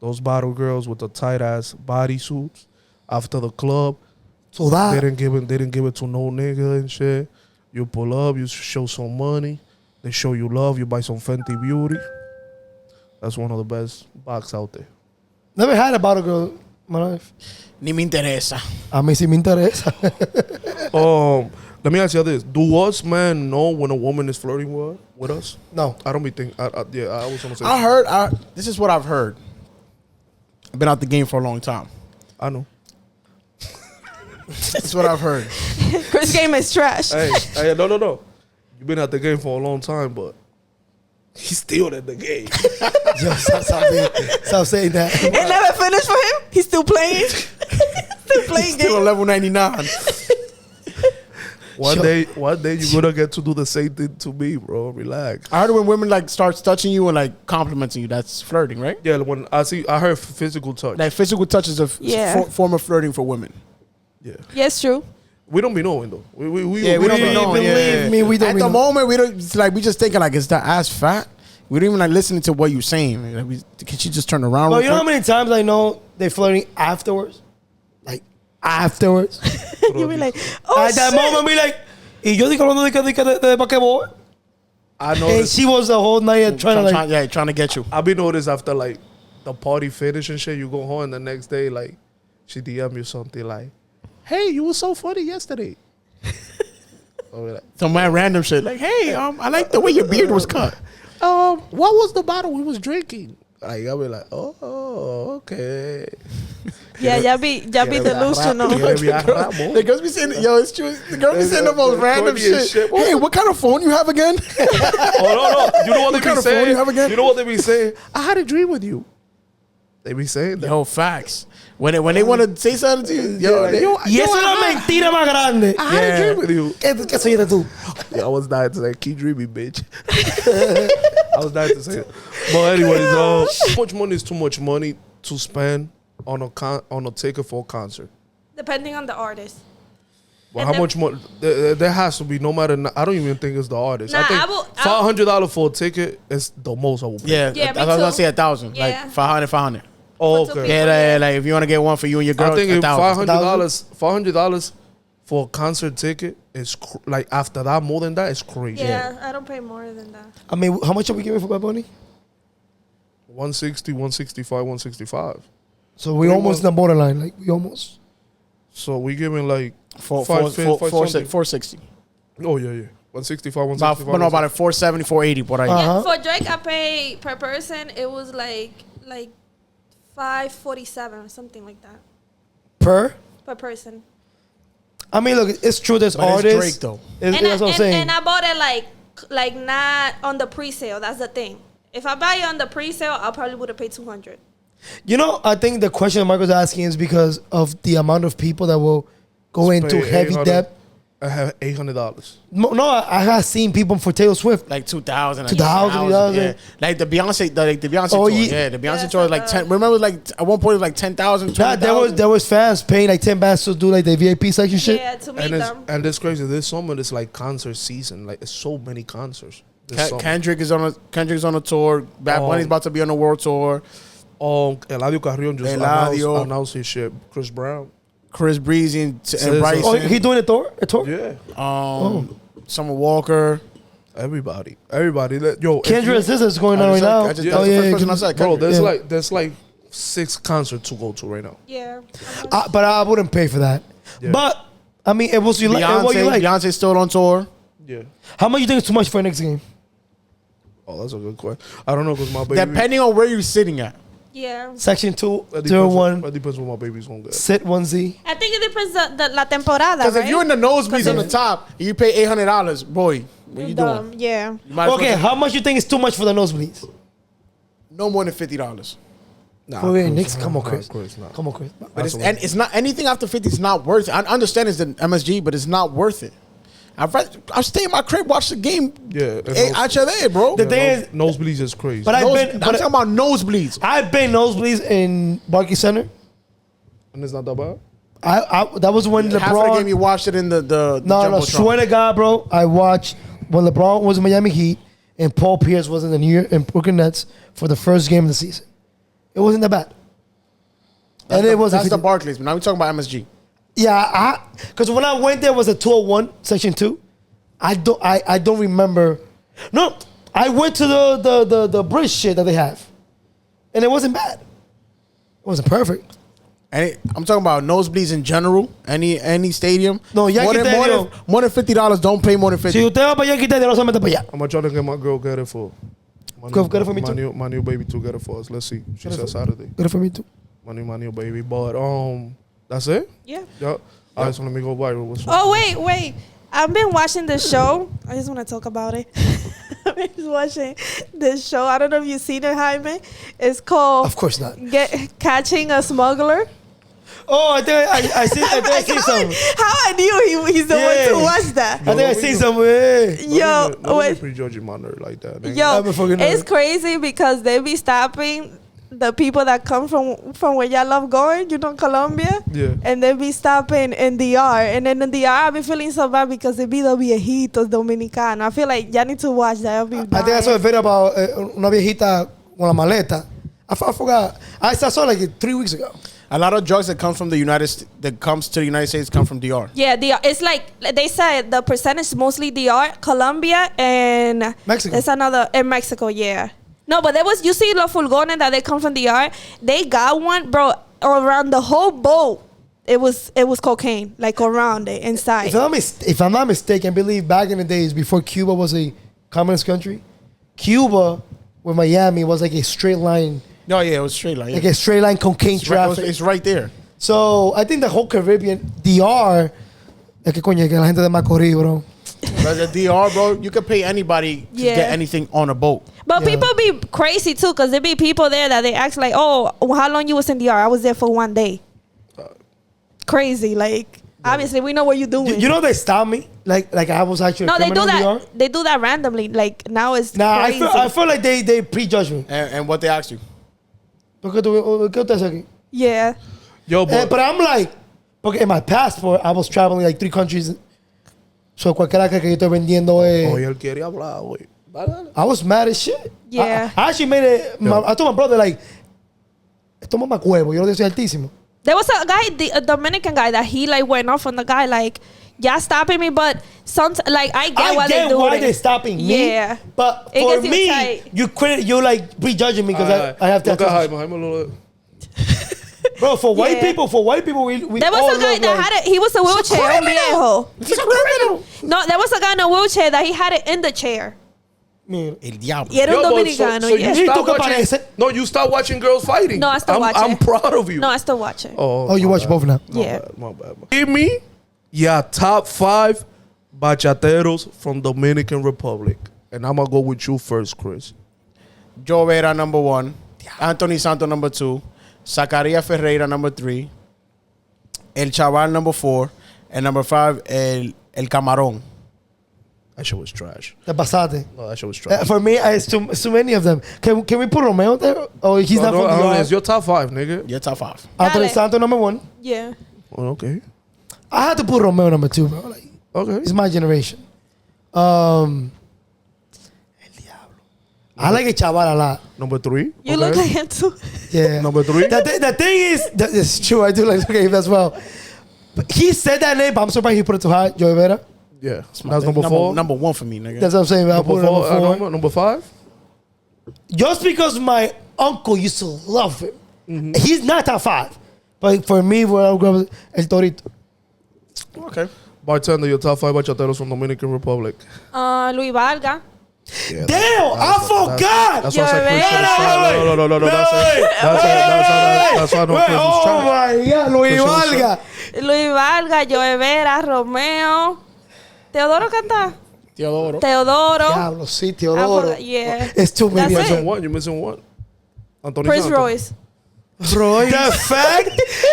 Those Bottle Girls with the tight ass bodysuits after the club. so that. They didn't give it to no nigga and shit. You pull up, you show some money. They show you love. You buy some Fenty Beauty. That's one of the best box out there. Never had a bottle girl in my life. Ni me interesa. A mí sí me interesa. Let me ask you this: do us men know when a woman is flirting with us? No. I don't be think. I was gonna say. I heard. This is what I've heard. I've been out the game for a long time. I know. That's what I've heard. Chris game is trash. Hey, no. You've been at the game for a long time, but he's still at the game. Yo, stop saying that. It never finished for him. He's still playing. Still playing Still on game. level 99. One day you're gonna get to do the same thing to me, bro. Relax. I heard when women like starts touching you and like complimenting you, that's flirting, right? Yeah, when I heard physical touch. Like physical touch is a Yeah. form of flirting for women. Yeah, Yes, true. we don't be knowing though. We Yeah, don't be knowing. believe me, we don't At be the knowing. moment, we don't. It's like we just thinking like, is that ass fat? We don't even like listening to what you're saying. Like, can she just turn around? But real you know how quick? many times I know they're flirting afterwards? Like, afterwards. You be like, oh At that shit. moment, be like, y yo digo hablando de basquetbol. I know. And she was the whole night trying to like. trying to get you. I be noticed after like the party finish and shit. You go home and the next day like she DM you something like, "Hey, you were so funny yesterday." Or like, Some mad random shit like, hey, I like the way your beard was cut. what was the bottle we was drinking? Like, I'll be like, oh, okay. Yeah, y'all be delusional. The girls be saying, yo, it's true. The girls be saying the most the random corniest shit. shit. Hey, what kind of phone you have again? Oh, no. You know what they kind be of phone saying? you have again? You know what they be saying? I had a dream with you. They be saying that. Yo, facts. When they want to say something to you, yo, Y eso es la mentira más grande. I had a dream with you. ¿Qué soy tú? Yeah, I was dying to say, keep dreaming, bitch. I was dying to say it. But anyways, too much money is too much money to spend on a ticket for a concert. Depending on the artist. But And how then- much more? There has to be, no matter. I don't even think it's the artist. Nah, I think I will- $500 for a ticket is the most I will pay. Yeah, Yeah, me I was gonna too. say 1,000, Yeah. like 500. Oh, For two okay. people. Yeah, like if you want to get one for you and your girl, I think if $1,000. $500 for a concert ticket is like after that, more than that is crazy. Yeah, I don't pay more than that. I mean, how much are we giving for Bad Bunny? 160, 165, 165. So we almost in the borderline. Like, we almost. So we giving like 460. Oh yeah. 165, About 165. about a 470, 480 por ahí. Yeah, for Drake, I pay per person. It was like $547 or something like that Per? person. I mean, look, it's true. There's But it's artists. Drake, though. That's what I'm saying. And I bought it like not on the pre-sale. That's the thing. If I buy it on the pre-sale, I probably would have paid $200. You know, I think the question that Marco's asking is because of the amount of people that will go into Pay heavy 800. debt. I have $800. No, I have seen people for Taylor Swift. Like 2,000, 2,000, yeah. Like the Beyonce, Oh, tour. yeah. Yeah, the Beyonce Yeah, tour was like 10. Remember, like at one point it was like 10,000, Nah, 20,000. there was fans paying like $10 to do like the VIP section shit. Yeah, to meet And them. it's crazy. This summer it's like concert season. Like it's so many concerts. This summer. Kendrick's on a tour. Bad Bunny's about to be on a world tour. Eladio Carrion just Eladio. announced his shit. Chris Brown. Chris Breezy and SZA. Bryson. Oh, he doing a tour? Yeah. Summer Walker. Everybody. Yo, Kendrick if you- Scissors going on right now. I just- that's the first person I said. bro, Kendrick. there's like 6 concerts to go to right now. Yeah. But I wouldn't pay for that. Yeah. But I mean, it was you like. What you like? Beyonce's still on tour. Yeah. How much you think is too much for a Knicks game? Oh, that's a good question. I don't know because my baby. Depending on where you're sitting at. Yeah. Section 2, That 01. That depends what my baby's gonna get. Sit 1Z. I think it depends the la temporada, Because right? if you're in the nosebleeds on the top, and you pay $800, boy, what you doing? Yeah. You might as well Okay, just- how much you think is too much for the nosebleeds? no more than $50. Nah, For real, Chris, Knicks? nah, Come on, nah, Chris. nah. Come on, Chris. But it's not anything after 50 is not worth it. I understand it's the MSG, but it's not worth it. I'll stay in my crib, watch the game. Yeah. Out your there, bro. The thing is, nosebleeds is crazy. but I'm talking about nosebleeds. I've been nosebleeds in Barclays Center. and it's not that bad. That was when Half of the game LeBron. you watched it in the No, Jumbotron. swear to God, bro. I watched when LeBron was in Miami Heat and Paul Pierce was in the New York and Brooklyn Nets for the first game of the season. It wasn't that bad. That's the Barclays, but now we're talking about MSG. Yeah, because when I went there was a 201 section 2. I don't remember. No, I went to the bridge shit that they have, and it wasn't bad. It wasn't perfect. I'm talking about nosebleeds in general. Any stadium. No, Yankee Stadium. More than $50. Don't pay more than $50. Si usted va para Yankee Stadium, no se mete para allá. I'm gonna try to get my girl get it for. Get it for me too. My new baby to get it for us. Let's see. She said Saturday. Good for me too. My new baby. But that's it. Yeah. Yeah. All right, so let me go viral. Oh, wait. I've been watching this show. I just want to talk about it. I've been watching this show. I don't know if you've seen it, Jaime. It's called Of course not. Catching a Smuggler. Oh, I think I see some. How I knew he's the one to watch that. I think I see some. Yo, don't wait. be prejudging my nerd like that. nigga. Yo, I'm a fucking it's nerd. crazy because they be stopping the people that come from where y'all love going, Colombia. Yeah. And they be stopping in DR. And then in DR, I be feeling so bad because they be the viejitos dominicanos. I feel like y'all need to watch that. I'll be I think I saw a video about una viejita con la maleta. I forgot. I saw like 3 weeks ago. A lot of drugs that comes to the United States come from DR. Yeah, DR. It's like they said the percentage is mostly DR, Colombia, and Mexico. It's another in Mexico. Yeah. No, but you see los furgones that they come from DR. They got one, bro, around the whole boat. It was cocaine, like around it inside. If I'm not mistaken, I believe back in the days before Cuba was a communist country, Cuba with Miami was like a straight line. No, yeah, it was straight line. Like a straight line cocaine traffic. It's right there. So I think the whole Caribbean, DR, es que coño, que la gente de Macorís, bro. But the DR, bro, you can pay anybody to get anything on a boat. But Yeah. people be crazy too, because there be people there that they ask like, oh, how long you was in DR? I was there for 1 day. Crazy, like obviously we know what you're doing. You know they stopped me, like I was actually. No, a they do criminal in that. DR. They do that randomly. Like now it's Nah, crazy. I feel like they prejudge me. And what they asked you? ¿Qué usted hace aquí? Yeah. Yo, But I'm like, porque in my passport I was traveling like 3 countries. So cualquiera que yo estoy vendiendo Oye, él quiere hablar, güey. Dale. I was mad as shit. Yeah. I actually made it. I told my brother like, esto mama huevo. Yo lo decía altísimo. There was a guy, a Dominican guy, that he like went off on the guy like, y'all stopping me, but like I get why they do why it. they're stopping me. Yeah. But It for gets you me, tight. you like prejudging me because I have Look at tattoos. Jaime a little. Bro, for white Yeah. people, we There all was a guy look that like, had it. He was a wheelchair. Un viejo. It's a criminal. No, there was a guy in a wheelchair that he had it in the chair. Mira. El diablo. Y era un Yo, but dominicano. so yeah. you stop ¿Tú qué watching? parece? No, you stop watching girls fighting. No, I still watch I'm it. proud of you. No, I still watch it. Oh, you watch both now. Yeah. My bad. Give me your top 5 bachateros from Dominican Republic, and I'm gonna go with you first, Chris. Joe Vera, number 1. Anthony Santos, number 2. Zacaria Ferreira, number 3. El Chaval, number 4. And number 5, El Camarón. That shit was trash. The Basate. No, that shit was trash. For me, it's too many of them. Can we put Romeo there? Oh, he's not from the It's your top 5, nigga. Your top 5. Anthony Dale. Santos number 1. Yeah. Oh, okay. I had to put Romeo number 2, bro. Like, Okay. it's my generation. El Diablo. I like a Chaval a lot. Number 3. You look like him too. Yeah. Number 3. The thing is, it's true. I do like him as well. But he said that name, but I'm surprised he put it too high. Joey Vera. Yeah. That's number 4. Number 1 for me, nigga. That's what I'm saying. I put it Number 4. number 4. Number 5. Just because my uncle used to love him. Mm-hmm. He's not top 5. But for me, where I grew up, El Torito. Okay. Bartender, your top 5 bachateros from Dominican Republic. Luis Valga. Yeah, Damn, I forgot. That's why I said Yo, Christian is wait, trash. No. That's why I know Wait, Christian is oh trash. my God, Luis Christian is Valga. Luis Valga, Joe Vera, Romeo. Teodoro canta. Teodoro. Diablo, sí, Teodoro. Yeah. It's too many. That's You're it. missing one. You're missing one. Anthony Prince Santos. Royce. Roy. The fact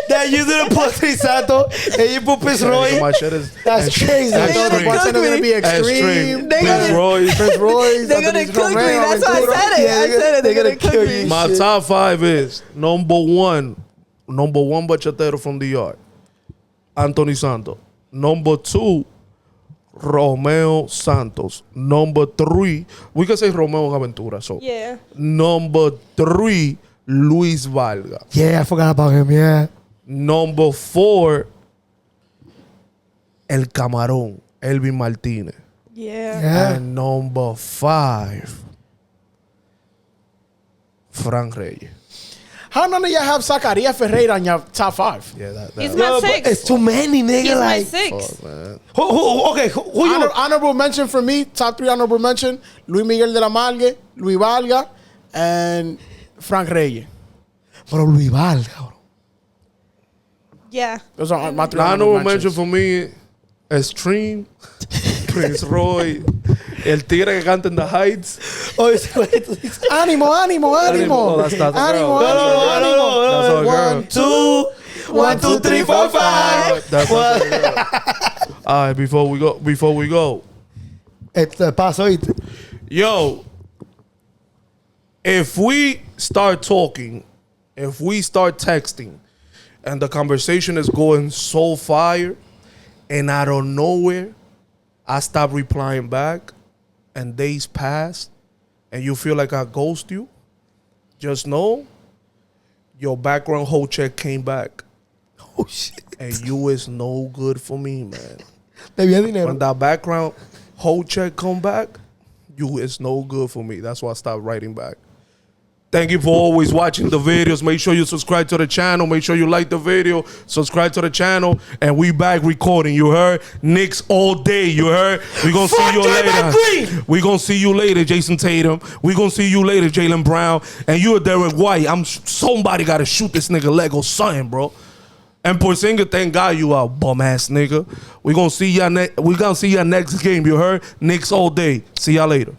that you didn't put Trisato and you put Prince Roy, My shit is that's crazy. I thought the Extreme. bartender gonna be Extreme. extreme. Prince Royce. Prince Royce. They're gonna Anthony cook me. Romeo, That's why I Ventura. said it. I said it. They're gonna cook me. My top 5 is number one bachatero from the yard, Anthony Santos. Number 2, Romeo Santos. Number 3, we can say Romeo Aventura. So Yeah. number 3, Luis Valga. Yeah, I forgot about him. Yeah. Number 4, El Camarón, Elvin Martinez. Yeah. Yeah. And number 5, Frank Reyes. How none of y'all have Zacaria Ferreira on your top 5? Yeah, that. He's that my No, but 6. it's too many, nigga. He's my Like, 6. man. who you? Honorable mention for me, top 3 honorable mention, Luis Miguel de la Margue, Luis Valga, and Frank Reyes. Bro, Luis Valga, bro. Yeah. Those are my 3 Honorable honorable mention mentions. for me, Extreme, Prince Roy, El Tigre que canta in the Heights. Oh, it's wait. Ánimo. Oh, that's not the Ánimo, girl. ánimo. That's our girl. 1, 2, 3, 4, 5. That's our girl. All right, before we go. Paso, oíste. Yo, if we start talking, if we start texting, and the conversation is going so fire, and out of nowhere, I stop replying back, and days pass, and you feel like I ghost you, just know your background whole check came back, Oh, shit. and you is no good for me, man. Debía dinero. When that background whole check come back, you is no good for me. That's why I stopped writing back. Thank you for always watching the videos. Make sure you subscribe to the channel. Make sure you like the video. Subscribe to the channel. And we back recording. You heard? Knicks all day. You heard? We gonna see you later. We gonna see you later, Jason Tatum. We gonna see you later, Jaylen Brown. And you are Derek White. Somebody gotta shoot this nigga leg or something, bro. And Porzingis, thank God you are bum ass nigga. We gonna see y'all next game. You heard? Knicks all day. See y'all later.